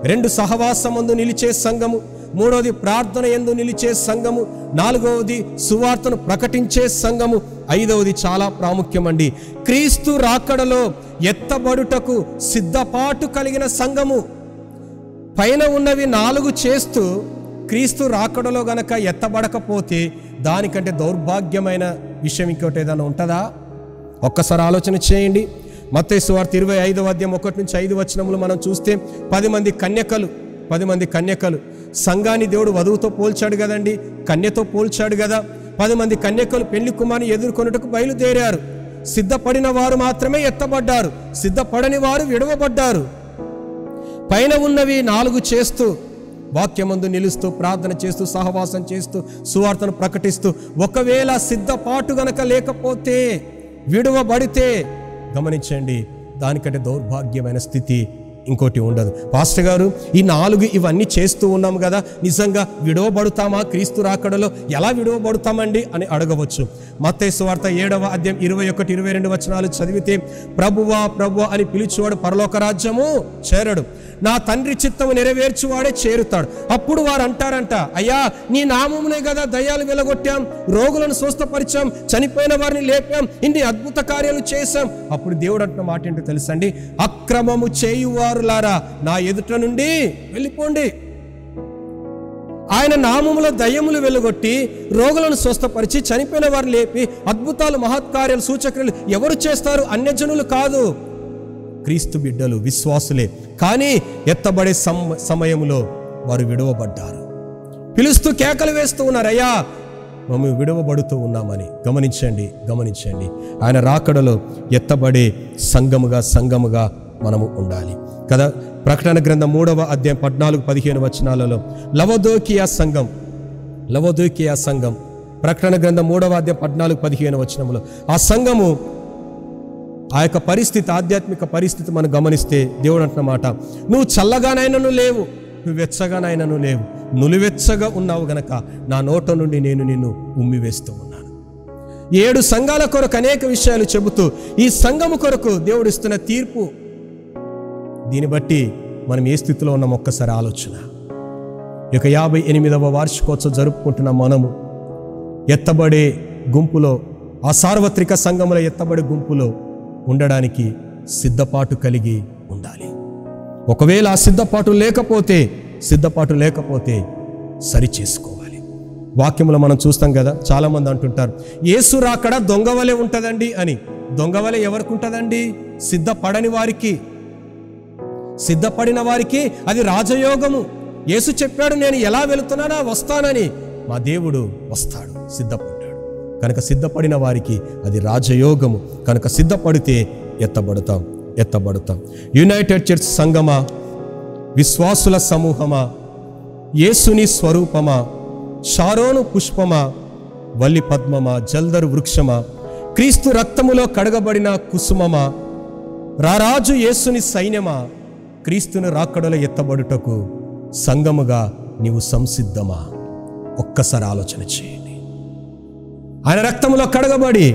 2 సహవాసమందు నిలిచే సంఘము, 3వది ప్రార్థన యందు నిలిచే సంఘము, 4వది సువార్తను ప్రకటించే సంఘము, 5వది చాలా ప్రాముఖ్యమండి, క్రీస్తు రాకడలో ఎత్తబడుటకు సిద్ధపాటు కలిగిన సంఘము. పైన ఉన్నవి 4 చేస్తూ క్రీస్తు రాకడలో గనక ఎత్తబడకపోతే దానికంటే దౌర్భాగ్యమైన విషయం ఇంకోటి ఏదైనా ఉంటుందా? ఒక్కసారి ఆలోచన చేయండి. మత్తయి సువార్త 25వ అధ్యాయం 1 నుంచి 5 వచనములు మనం చూస్తే 10 మంది కన్యకలు సంఘాన్ని దేవుడు వధువుతో పోల్చాడు కదండి, కన్యతో పోల్చాడు కదా. 10 మంది కన్యకలు పెళ్లి కుమారుని ఎదుర్కొనుటకు బయలుదేరారు. సిద్ధపడిన వారు మాత్రమే ఎత్తబడ్డారు, సిద్ధపడని వారు విడవబడ్డారు. పైన ఉన్నవి 4 చేస్తూ వాక్యమందు నిలుస్తూ ప్రార్థన చేస్తూ సహవాసం చేస్తూ సువార్తను ప్రకటిస్తూ ఒకవేళ సిద్ధపాటు గనక లేకపోతే, విడువబడితే గమనించండి, దానికంటే దౌర్భాగ్యమైన స్థితి ఇంకోటి ఉండదు. పాస్టర్ గారు, ఈ 4 ఇవన్నీ చేస్తూ ఉన్నాము కదా, నిజంగా విడువబడుతామా? క్రీస్తు రాకడలో ఎలా విడువబడుతామండి అని అడగవచ్చు. మత్తయి సువార్త 7వ అధ్యాయం 21, 22 వచనాలు చదివితే, ప్రభువా ప్రభువా అని పిలిచేవాడు పరలోక రాజ్యము చేరడు, నా తండ్రి చిత్తము నెరవేర్చువాడే చేరుతాడు. అప్పుడు వారు అంటారంట, అయ్యా నీ నామమునే కదా దయ్యాలు వెలగొట్టాం, రోగులను స్వస్థపరిచాం, చనిపోయిన వారిని లేపాం, ఇన్ని అద్భుత కార్యాలు చేశాం. అప్పుడు దేవుడు అంటున్న మాట ఏంటో తెలుసండి, అక్రమము చేయువారులారా నా ఎదుట నుండి వెళ్ళిపోండి. ఆయన నామములో దయ్యములు వెలుగొట్టి, రోగులను స్వస్థపరిచి, చనిపోయిన వారిని లేపి, అద్భుతాలు మహత్కార్యాలు సూచక్రియలు ఎవరు చేస్తారు? అన్యజనులు కాదు, క్రీస్తు బిడ్డలు, విశ్వాసులే. కానీ ఎత్తబడే సమయంలో వారు విడువబడ్డారు. పిలుస్తూ కేకలు వేస్తూ ఉన్నారు, అయ్యా మేము విడువబడుతూ ఉన్నామని. గమనించండి ఆయన రాకడలో ఎత్తబడే సంఘముగా మనము ఉండాలి కదా. ప్రకటన గ్రంథం 3వ అధ్యాయం 14-15 వచనాలలో లవదోకియా సంఘం ప్రకటన గ్రంథం 3వ అధ్యాయం 14-15 వచనంలో ఆ సంఘము ఆ యొక్క పరిస్థితి, ఆధ్యాత్మిక పరిస్థితి మనం గమనిస్తే దేవుడు అంటున్నమాట, నువ్వు చల్లగానైనను లేవు, నువ్వు వెచ్చగానైనను లేవు, నులివెచ్చగా ఉన్నావు గనక నా నోట నుండి నేను నిన్ను ఉమ్మివేస్తూ ఉన్నాను. 7 సంఘాల కొరకు అనేక విషయాలు చెబుతూ ఈ సంఘము కొరకు దేవుడు ఇస్తున్న తీర్పు, దీన్ని బట్టి మనం ఏ స్థితిలో ఉన్నాం ఒక్కసారి ఆలోచన. ఈ యొక్క 58వ వార్షికోత్సవం జరుపుకుంటున్న మనము ఎత్తబడే గుంపులో, ఆ సార్వత్రిక సంఘముల ఎత్తబడే గుంపులో ఉండడానికి సిద్ధపాటు కలిగి ఉండాలి. ఒకవేళ ఆ సిద్ధపాటు లేకపోతే సరి చేసుకోవాలి. వాక్యంలో మనం చూస్తాం కదా, చాలామంది అంటుంటారు యేసు రాకడ దొంగవలే ఉంటుందండి అని. దొంగవలే ఎవరికి ఉంటుందండి? సిద్ధపడని వారికి. సిద్ధపడిన వారికి అది రాజయోగము. యేసు చెప్పాడు, నేను ఎలా వెళుతున్నానా వస్తానని. మా దేవుడు వస్తాడు, సిద్ధపడ్డాడు కనుక సిద్ధపడిన వారికి అది రాజయోగము. కనుక సిద్ధపడితే ఎత్తబడతాం. యునైటెడ్ చర్చ్ సంఘమా, విశ్వాసుల సమూహమా, యేసుని స్వరూపమా, షారోను పుష్పమా, వల్లి పద్మమా, జల్దరు వృక్షమా, క్రీస్తు రక్తములో కడగబడిన కుసుమమా, రారాజు యేసుని సైన్యమా, క్రీస్తుని రాకడలో ఎత్తబడుటకు సంఘముగా నీవు సంసిద్ధమా? ఒక్కసారి ఆలోచన చేయండి. ఆయన రక్తములో కడగబడి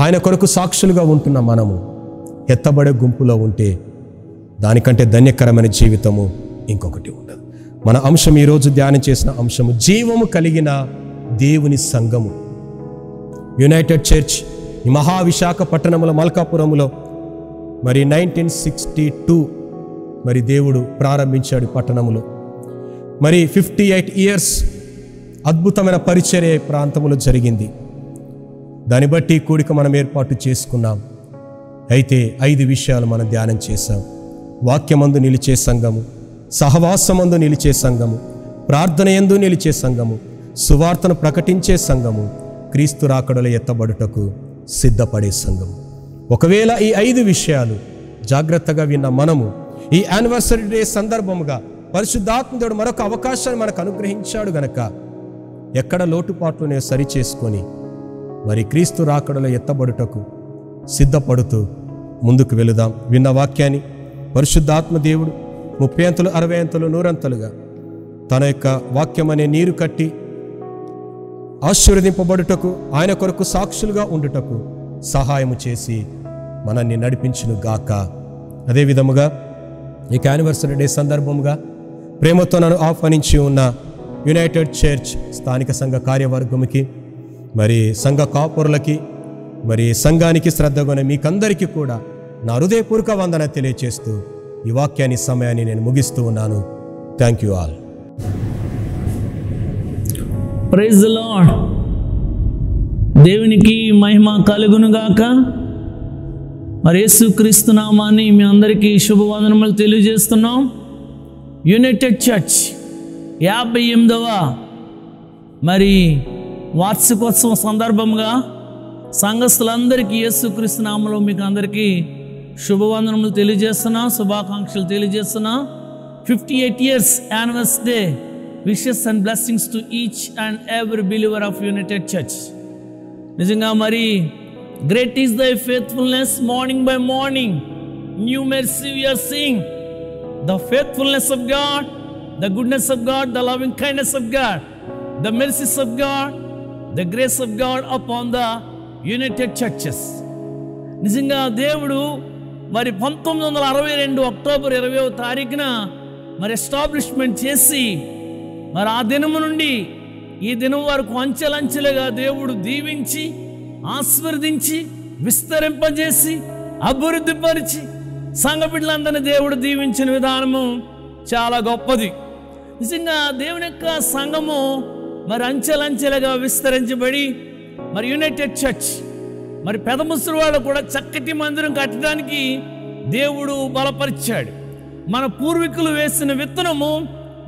ఆయన కొరకు సాక్షులుగా ఉంటున్న మనము ఎత్తబడే గుంపులో ఉంటే దానికంటే ధన్యకరమైన జీవితము ఇంకొకటి ఉండదు. మన అంశం ఈరోజు ధ్యానం చేసిన అంశము జీవము కలిగిన దేవుని సంఘము. యునైటెడ్ చర్చ్ ఈ మహావిశాఖపట్టణంలో మల్కాపురంలో మరి 1962 మరి దేవుడు ప్రారంభించాడు పట్టణములో. మరి 58 ఇయర్స్ అద్భుతమైన పరిచర్య ప్రాంతంలో జరిగింది. దాన్ని బట్టి కూడిక మనం ఏర్పాటు చేసుకున్నాం. అయితే 5 విషయాలు మనం ధ్యానం చేశాం. వాక్యమందు నిలిచే సంఘము, సహవాసమందు నిలిచే సంఘము, ప్రార్థన యందు నిలిచే సంఘము, సువార్తను ప్రకటించే సంఘము, క్రీస్తు రాకడలో ఎత్తబడుటకు సిద్ధపడే సంఘము. ఒకవేళ ఈ 5 విషయాలు జాగ్రత్తగా విన్న మనము ఈ యానివర్సరీ డే సందర్భముగా పరిశుద్ధాత్మ దేవుడు మరొక అవకాశాన్ని మనకు అనుగ్రహించాడు గనక ఎక్కడ లోటుపాట్లునే సరి చేసుకొని మరి క్రీస్తు రాకడలో ఎత్తబడుటకు సిద్ధపడుతూ ముందుకు వెళుదాం. విన్న వాక్యాన్ని పరిశుద్ధాత్మ దేవుడు 30 అంతలు 60 అంతలు 100 అంతలుగా తన యొక్క వాక్యం అనే నీరు కట్టి ఆశీర్వదింపబడుటకు, ఆయన కొరకు సాక్షులుగా ఉండుటకు సహాయము చేసి మనల్ని నడిపించును గాక. అదే విధముగా ఈ యానివర్సరీ డే సందర్భముగా ప్రేమతో నన్ను ఆహ్వానించి ఉన్న యునైటెడ్ చర్చ్ స్థానిక సంఘ కార్యవర్గముకి, మరి సంఘ కాపురులకి, మరి సంఘానికి శ్రద్ధగొనే మీకందరికీ కూడా నా హృదయపూర్వక వందన తెలియచేస్తూ ఈ వాక్యాన్ని సమయాన్ని నేను ముగిస్తూ ఉన్నాను. Thank you all. Praise the Lord. దేవునికి మహిమ కలుగునుగాక. మరి యేసుక్రీస్తు నామాన్ని మీ అందరికీ శుభవందనములు తెలియజేస్తున్నాం. యునైటెడ్ చర్చ్ 58వ మరి వార్షికోత్సవం సందర్భంగా సంఘస్థులందరికీ యేసుక్రీస్తు నామములో మీకు అందరికీ శుభవందనములు తెలియజేస్తున్నా, శుభాకాంక్షలు తెలియజేస్తున్నా. 58 years anniversary day. Wishes and blessings to each and every believer of United Church. నిజంగా మరి great is thy faithfulness, morning by morning new mercy we are seeing. The faithfulness of God, the goodness of God, the loving kindness of God, the mercies of God, the grace of God upon the United Churches. నిజంగా దేవుడు మరి 1962 అక్టోబర్ 20వ తారీఖున మరి ఎస్టాబ్లిష్మెంట్ చేసి మరి ఆ దినము నుండి ఈ దినం వరకు అంచెలంచెలుగా దేవుడు దీవించి ఆశీర్వదించి విస్తరింపజేసి అభివృద్ధిపరిచి సంఘ బిడ్డలందరినీ దేవుడు దీవించిన విధానము చాలా గొప్పది. నిజంగా దేవుని యొక్క సంఘము మరి అంచెలంచెలుగా విస్తరించబడి మరి యునైటెడ్ చర్చ్ మరి పెద్ద ముసలివాళ్ళు కూడా చక్కటి మందిరం కట్టడానికి దేవుడు బలపరిచాడు. మన పూర్వీకులు వేసిన విత్తనము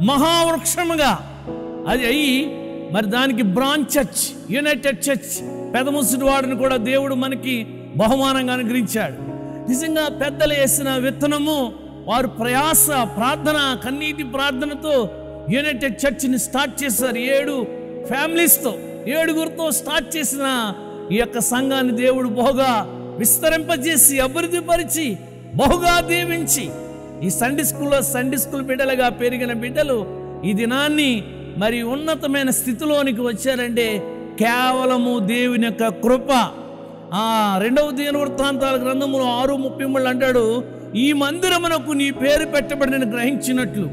మహావృక్షముగా అది అయ్యి మరి దానికి బ్రాంచ్ చర్చ్ యునైటెడ్ చర్చ్ పెద్ద ముసలివాడిని కూడా దేవుడు మనకి బహుమానంగా అనుగ్రహించాడు. నిజంగా పెద్దలు వేసిన విత్తనము వారు ప్రయాస ప్రార్థన కన్నీటి ప్రార్థనతో యునైటెడ్ చర్చ్ని స్టార్ట్ చేశారు. 7 ఫ్యామిలీస్తో 7గురితో స్టార్ట్ చేసిన ఈ యొక్క సంఘాన్ని దేవుడు బహుగా విస్తరింపజేసి అభివృద్ధిపరిచి బహుగా దీవించి ఈ సండే స్కూల్ బిడ్డలుగా పెరిగిన బిడ్డలు ఈ దినాన్ని మరి ఉన్నతమైన స్థితిలోనికి వచ్చారంటే కేవలము దేవుని యొక్క కృప. 2వ దినవృత్తాంతాల గ్రంథములో 6:33 అంటాడు, ఈ మందిరమునకు నీ పేరు పెట్టబడి నేను గ్రహించినట్లు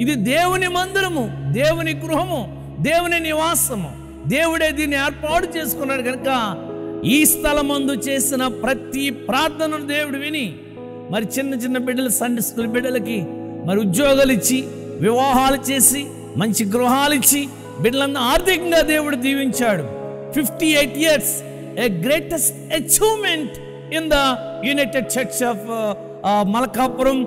ఇది దేవుని మందిరము, దేవుని గృహము, దేవుని నివాసము, దేవుడే దీన్ని ఏర్పాటు చేసుకున్నాడు కనుక ఈ స్థలమందు చేసిన ప్రతి ప్రార్థనను దేవుడు విని మరి చిన్న చిన్న బిడ్డలు సండే స్కూల్ బిడ్డలకి మరి ఉద్యోగాలు ఇచ్చి వివాహాలు చేసి మంచి గృహాలు ఇచ్చి బిడ్డలందరూ ఆర్థికంగా దేవుడు దీవించాడు. 58 years a greatest achievement in the United Church of Malkapuram.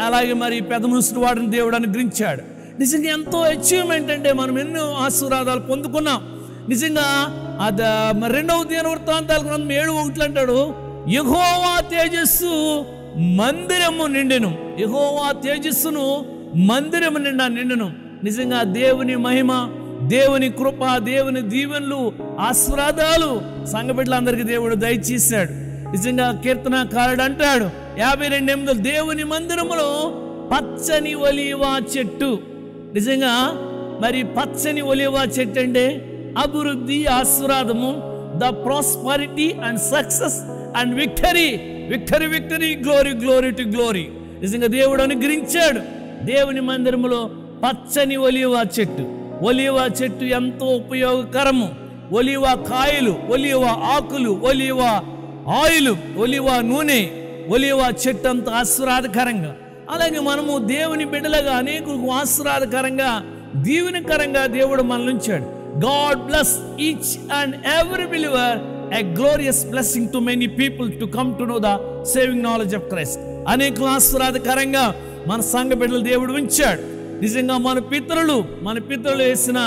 అలాగే మరి పెద్ద ముసురు వాడిని దేవుడు అనుగ్రహించాడు. నిజంగా ఎంతో అచీవ్మెంట్ అంటే మనం ఎన్నో ఆశీర్వాదాలు పొందుకున్నాం. నిజంగా అది 2వ దినవృత్తాంతాల గ్రంథం 7:1 అంటాడు, యెహోవా తేజస్సు మందిరము నిండెను, యెహోవా తేజస్సును మందిరము నిండెను. నిజంగా దేవుని మహిమ, దేవుని కృప, దేవుని దీవెనలు, ఆశీర్వాదాలు సంఘ బిడ్డలందరికీ దేవుడు దయచేశాడు. నిజంగా కీర్తనకారుడు అంటాడు 52:8 దేవుని మందిరములో పచ్చని ఒలీవ చెట్టు. నిజంగా మరి పచ్చని ఒలీవ చెట్టు అంటే అభివృద్ధి, ఆశీర్వాదము, the prosperity and success and victory, victory victory, glory glory to glory. నిజంగా దేవుడు అనుగ్రహించాడు. దేవుని మందిరములో పచ్చని ఒలీవ చెట్టు. ఒలీవ చెట్టు ఎంతో ఉపయోగకరము. ఒలీవ కాయలు, ఒలీవ ఆకులు, ఒలీవ ఆయిల్, ఒలీవ నూనె, ఒలీవ చెట్టు అంత ఆశీర్వాదకరంగా. అలాగే మనము దేవుని బిడ్డలుగా అనేకులకు ఆశీర్వాదకరంగా దీవెనకరంగా దేవుడు మనల్ని ఉంచాడు. God bless each and every believer a glorious blessing to many people to come to know the saving knowledge of Christ. అనేకులు ఆశీర్వాదకరంగా మన సంఘ బిడ్డలు దేవుడు ఉంచాడు. నిజంగా మన పితరులు వేసిన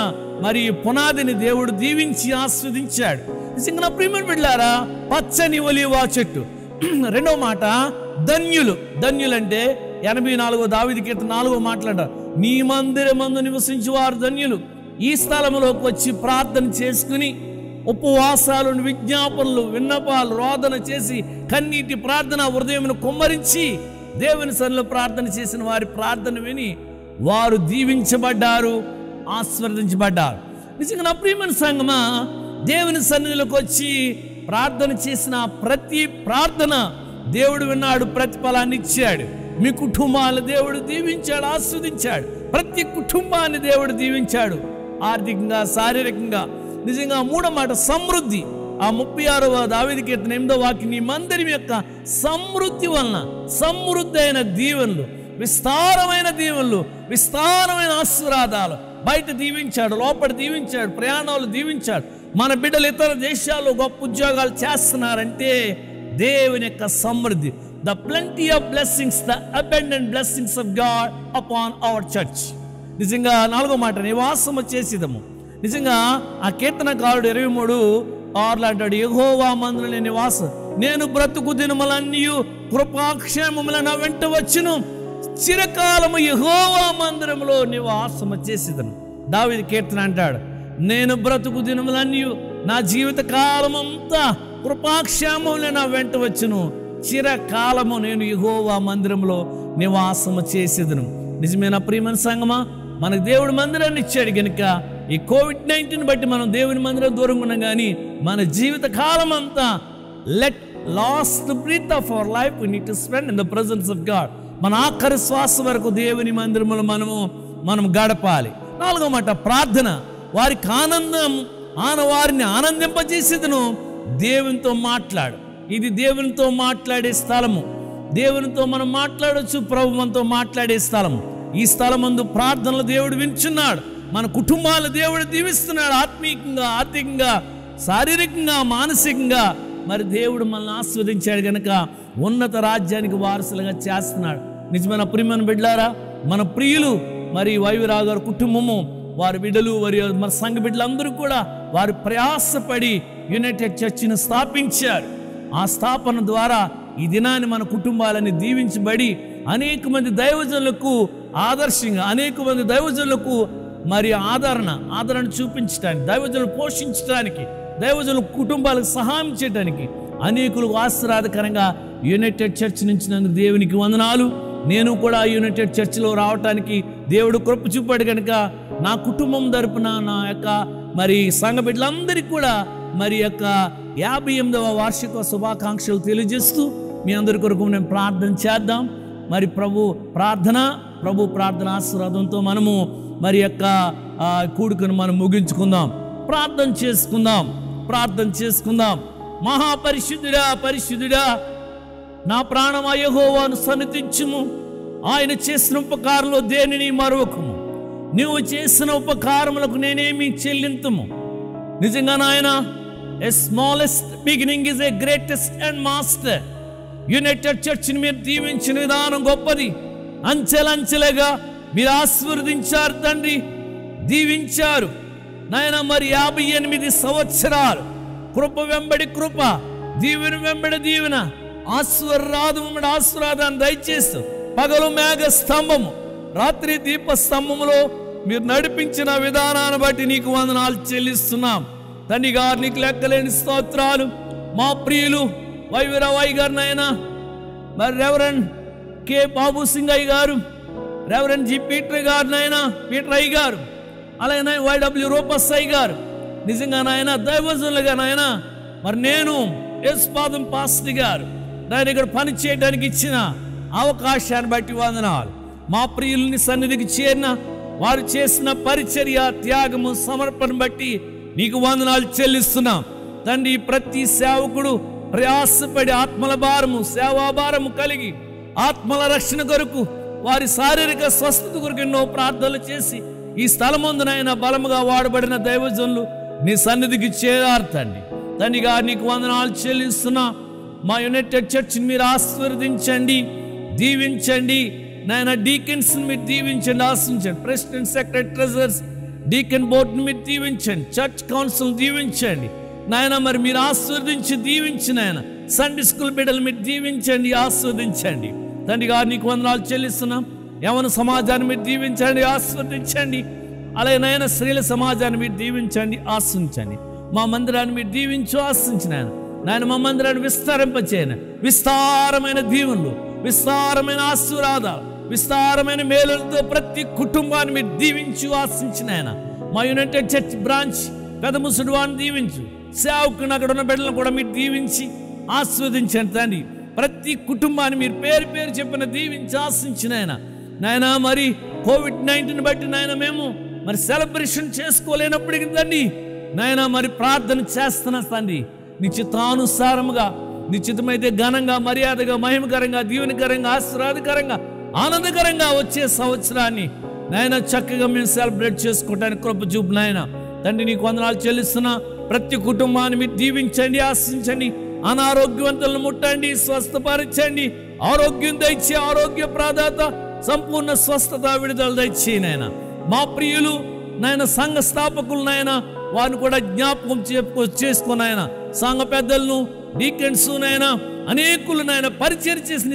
మరి పునాదిని దేవుడు దీవించి ఆస్వాదించాడు. నిజంగా నా ప్రియమైన బిడ్డలారా, పచ్చని ఒలీవ చెట్టు. 2వ మాట ధన్యులు. ధన్యులంటే 84వ దావీదు కీర్తన 4వ మాట్లాడారు, నీ మందిరమందు నివసించు వారు ధన్యులు. ఈ స్థలంలోకి వచ్చి ప్రార్థన చేసుకుని ఉపవాసాలను, విజ్ఞాపనలు, విన్నపాలు, రోదన చేసి కన్నీటి ప్రార్థన హృదయమును కుమ్మరించి దేవుని సన్నిధిలో ప్రార్థన చేసిన వారి ప్రార్థన విని వారు దీవించబడ్డారు, ఆశీర్వదించబడ్డారు. నిజంగా నా ప్రియమైన సంగమా, దేవుని సన్నిధిలోకి వచ్చి ప్రార్థన చేసిన ప్రతి ప్రార్థన దేవుడు విన్నాడు, ప్రతిఫలాన్ని ఇచ్చాడు. మీ కుటుంబాలను దేవుడు దీవించాడు, ఆస్వాదించాడు. ప్రతి కుటుంబాన్ని దేవుడు దీవించాడు, ఆర్థికంగా, శారీరకంగా. నిజంగా 3వ మాట సమృద్ధి. ఆ 36వ దావీదు కీర్తన 8వ వాక్యం, నీ మందిరం యొక్క సమృద్ధి వలన సమృద్ధి అయిన దీవెనలు, విస్తారమైన దీవెనలు, విస్తారమైన ఆశీర్వాదాలు. బయట దీవించాడు, లోపల దీవించాడు, ప్రయాణాలు దీవించాడు. మన బిడ్డలు ఇతర దేశాల్లో గొప్ప ఉద్యోగాలు చేస్తున్నారంటే దేవుని యొక్క సమృద్ధి. The plenty of blessings, the abundant blessings of God upon our church. నిజంగా 4వ మాట నివాసము చేసిదము. నిజంగా ఆ కీర్తనకారుడు 23:6 అంటాడు, యెహోవా మందిరములో నివాసం, నేను బ్రతుకు దినములన్నీ కృపాక్షేమముల నా వెంట వచ్చును, చిరకాలము యెహోవా మందిరములో నివాసము చేసేదను. దావీదు కీర్తన అంటాడు, నేను బ్రతుకు దినములన్నీ నా జీవిత కాలమంతా కృపాక్షేమములే నా వెంట వచ్చును, చిరకాలము నేను యెహోవా మందిరంలో నివాసము చేసేదను. నిజమైన ప్రియమైన సంగమా, మనకు దేవుడు మందిరాన్ని ఇచ్చాడు కనుక ఈ COVID-19 బట్టి మనం దేవుని మందిరం దూరంగా ఉన్నాం. కానీ మన జీవిత కాలం అంతా let last breath of our life we need to spend in the presence of God. మన ఆఖరి శ్వాస వరకు దేవుని మందిరంలో మనం గడపాలి. 4వ మాట ప్రార్థన. వారికి వారిని ఆనందింపజేసేదను. దేవునితో మాట్లాడు. ఇది దేవునితో మాట్లాడే స్థలము. దేవునితో మనం మాట్లాడవచ్చు, ప్రభు మనతో మాట్లాడే స్థలము. ఈ స్థలమందు ప్రార్థనలు దేవుడు వింటున్నాడు. మన కుటుంబాలు దేవుడు దీవిస్తున్నాడు. ఆత్మీయంగా, ఆర్థికంగా, శారీరకంగా, మానసికంగా మరి దేవుడు మనల్ని ఆస్వాదించాడు కనుక ఉన్నత రాజ్యానికి వారసులుగా చేస్తున్నాడు. నిజమైన ప్రియమైన బిడ్డలారా, మన ప్రియులు మరి వైవిరావు గారి కుటుంబము, వారి బిడ్డలు, మన సంఘ బిడ్డలందరూ కూడా వారు ప్రయాసపడి యునైటెడ్ చర్చిని స్థాపించారు. ఆ స్థాపన ద్వారా ఈ దినాన్ని మన కుటుంబాలని దీవించబడి అనేక మంది దైవజనులకు ఆదర్శంగా, అనేక మంది దైవజనులకు మరి ఆదరణ చూపించడానికి, దైవజనులు పోషించడానికి, దైవజనుల కుటుంబాలకు సహాయం చేయడానికి, అనేకులకు ఆశీర్వాదకరంగా యునైటెడ్ చర్చ్ నుంచి నన్ను దేవునికి వందనాలు. నేను కూడా యునైటెడ్ చర్చిలో రావడానికి దేవుడు కృప చూపాడు కనుక నా కుటుంబం తరపున నా యొక్క మరి సంఘ బిడ్డలందరికీ కూడా మరి యొక్క 58వ వార్షిక శుభాకాంక్షలు తెలియజేస్తూ మీ అందరి కొరకు నేను ప్రార్థన చేద్దాం. మరి ప్రభు ప్రార్థన ఆశీర్వాదంతో మనము మరి యొక్క కూడుకను మనం ముగించుకుందాం. ప్రార్థన చేసుకుందాం. పరిశుద్ధుడా నా ప్రాణమా యెహోవాను సన్నిధించుము. ఆయన చేసిన ఉపకారంలో దేనిని మరొకము. నువ్వు చేసిన ఉపకారములకు నేనేమి చెల్లింతుము. నిజంగా నాయన, a smallest beginning is a greatest and master. United చర్చిని మీరు దీవించిన విధానం గొప్పది. అంచెలంచెలుగా మీరు ఆశీర్వదించారు తండ్రి, దీవించారు నాయన. మరి 58 సంవత్సరాలు కృప వెంబడి కృప, దీవెన వెంబడి దీవెన, ఆశీర్వాదాన్ని దయచేస్తూ పగలు మేఘ స్తంభము, రాత్రి దీప స్తంభములో మీరు నడిపించిన విధానాన్ని బట్టి నీకు వందనాలు చెల్లిస్తున్నాం తండ్రి గారు. నీకు లెక్కలేని స్తోత్రాలు. మా ప్రియులు వైవిరావు గారు నాయన, మరి రెవరెండ్ కె బాబు సింగ్ అయ్య గారు, రెవరెండ్ జి పీటర్ గారు నాయన, పీటర్ అయ్య గారు, అలాగే YW రూపస్ అయ్య గారు, నిజంగా నాయన దైవజనులుగా నాయన, మరి నేను యేసుపాదం పాస్టర్ గారు నాయన ఇక్కడ పని చేయడానికి ఇచ్చిన అవకాశాన్ని బట్టి వందనాలు. మా ప్రియుల్ని సన్నిధికి చేరిన వారు చేసిన పరిచర్య, త్యాగము, సమర్పణ బట్టి నీకు వందనాలు చెల్లిస్తున్నాం తండ్రి. ప్రతి సేవకుడు ప్రయాసపడి ఆత్మల భారము, సేవాభారము కలిగి ఆత్మల రక్షణ కొరకు, వారి శారీరక స్వస్థత కొరకు ఎన్నో ప్రార్థనలు చేసి ఈ స్థలమందునైనా బలముగా వాడబడిన దైవజనులు నీ సన్నిధికి చేరారు తండ్రి. తండ్రిగా నీకు వందనాలు చెల్లిస్తున్నా. మా యునైటెడ్ చర్చిని మీరు ఆశీర్వదించండి, దీవించండి నాయన. డీకెన్స్ మీరు దీవించండి, ఆశించండి. ప్రెసిడెంట్, సెక్రటరీ, ట్రెజరర్స్, డీకెన్ బోర్డుని మీరు దీవించండి. చర్చ్ కౌన్సిల్ దీవించండి నాయన. మరి మీరు ఆశీర్వదించి దీవించి నాయన. సండే స్కూల్ బిడ్డలు మీరు దీవించండి, ఆశీర్వదించండి తండ్రి గారు. నీకు వందనాలు చెల్లిస్తున్నాం. యవన సమాజాన్ని మీరు దీవించండి, ఆశీర్వదించండి. అలాగే నాయన స్త్రీల సమాజాన్ని మీరు దీవించండి, ఆశించండి. మా మందిరాన్ని మీరు దీవించు, ఆశించిన నాయన. మా మందిరాన్ని విస్తరింపచేయను. విస్తారమైన దీవెనలు, విస్తారమైన ఆశీర్వాదాలు, విస్తారమైన మేలులతో ప్రతి కుటుంబాన్ని మీరు దీవించు, ఆశించిన ఆయన. మా యునైటెడ్ చర్చ్ బ్రాంచ్ పెద్ద ముసుడు వాడిని దీవించు. సేవకుని అక్కడ ఉన్న బిడ్డలను కూడా మీరు దీవించి ఆస్వాదించండి తండ్రి. ప్రతి కుటుంబాన్ని మీరు పేరు పేరు చెప్పిన దీవించి ఆశించిన ఆయన నాయన. మరి COVID-19 బట్టి నాయన మేము మరి సెలబ్రేషన్ చేసుకోలేనప్పటికీ తండ్రి నాయన మరి ప్రార్థన చేస్తున్నా తండ్రి. నిశ్చితానుసారముగా, నిశ్చితమైతే ఘనంగా, మర్యాదగా, మహిమకరంగా, దీవెనకరంగా, ఆశీర్వాదకరంగా, ఆనందకరంగా వచ్చే సంవత్సరాన్ని నాయన చక్కగా మేము సెలబ్రేట్ చేసుకోవడానికి కృప చూపు నాయన తండ్రి. నీకు వందనాలు చెల్లిస్తున్నా. ప్రతి కుటుంబాన్ని మీరు దీవించండి, ఆశించండి. అనారోగ్యవంతులను ముట్టండి, స్వస్థపరచండి. ఆరోగ్యం దయచే ఆరోగ్య ప్రదాత, సంపూర్ణ స్వస్థత, విడుదల దయచే నాయన. మా ప్రియులు నాయన సంఘ స్థాపకులు నాయన, వారిని కూడా జ్ఞాపకం చేసుకుని ఆయన సంఘ పెద్దలను, డీకెన్స్ నాయన, అనేకులు నాయన పరిచయం చేసి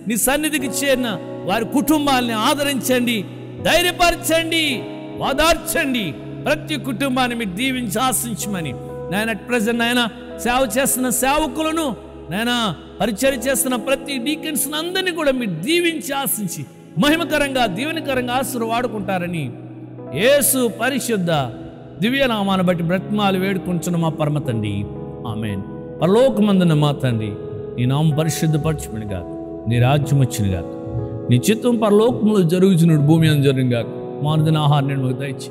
నీ సన్నిధికి చేరిన వారి కుటుంబాలని ఆదరించండి, ధైర్యపరచండి, ఓదార్చండి. ప్రతి కుటుంబాన్ని మీరు దీవించి ఆశించమని నాయన అట్ ప్రజెంట్ నాయన సేవ చేస్తున్న సేవకులను, నాయన పరిచర్య చేస్తున్న ప్రతి డీకన్స్ అందరినీ కూడా మీరు దీవించి ఆశించి మహిమకరంగా దీవెనకరంగా వాడుకుంటారని యేసు పరిశుద్ధ దివ్యనామాన్ని బట్టి బ్రతిమాలు వేడుకుంటున్న మా పరమ తండ్రి, ఆమేన్. పరలోకమందున మా తండ్రి, నీ నామం పరిశుద్ధపరచుమనిగా, నీ రాజ్యం వచ్చినగా, నీ చిత్తం పరలోకంలో జరుగుతున్నట్టు భూమి అని జరిగిగా. మానుదిన ఆహారాన్ని మాకు దయచి,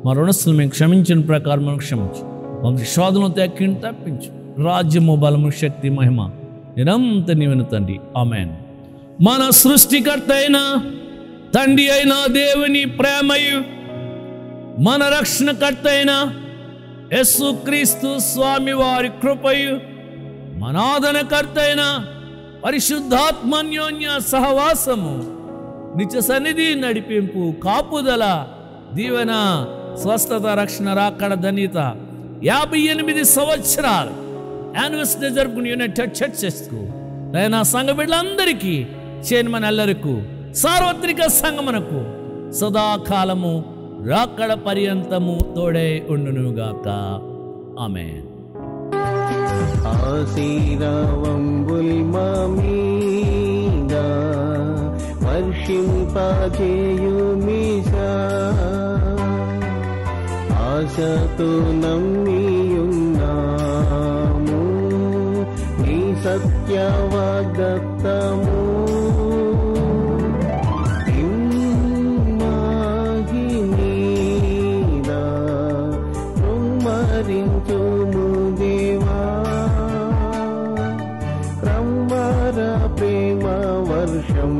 మా రుణస్తులు మేము క్షమించిన ప్రకారం మనం క్షమించి, మాకు శోధనలు తక్కిని తప్పించు. రాజ్యము, బలము, శక్తి, మహిమ నిరంతరం నీవెను తండ్రి, ఆమేన్. మన సృష్టికర్త అయిన తండ్రి అయిన దేవుని ప్రేమయు, మన రక్షణకర్త అయిన యేసుక్రీస్తు స్వామి వారి కృపయు, మన ఆదరణకర్త అయిన పరిశుద్ధాత్మన్యోన్య సహవాసము, నిత్య సన్నిధి నడిపింపు, కాపుదల, దీవెన, స్వస్థత, రక్షణ, రాకడ, ధన్యత 58 సంవత్సరాలు యానివర్సరీ జరుపుకుని యునైటెడ్ చర్చెస్కు అయినా సంఘ బిడ్డలందరికీ, చైర్మన్ ఎల్లరికు, సార్వత్రిక సంఘమునకు సదాకాలము రాకడ పర్యంతము తోడై ఉండునుగాక. ఆమేన్. ఆశీర్వాదంబుల్ మామీదా వర్షింపజేయుమిషా, ఆశతో నమ్మియున్నాము నీ సత్య వాగ్దత్తము. రించుము దేవా, క్రమర ప్రేమ వర్షం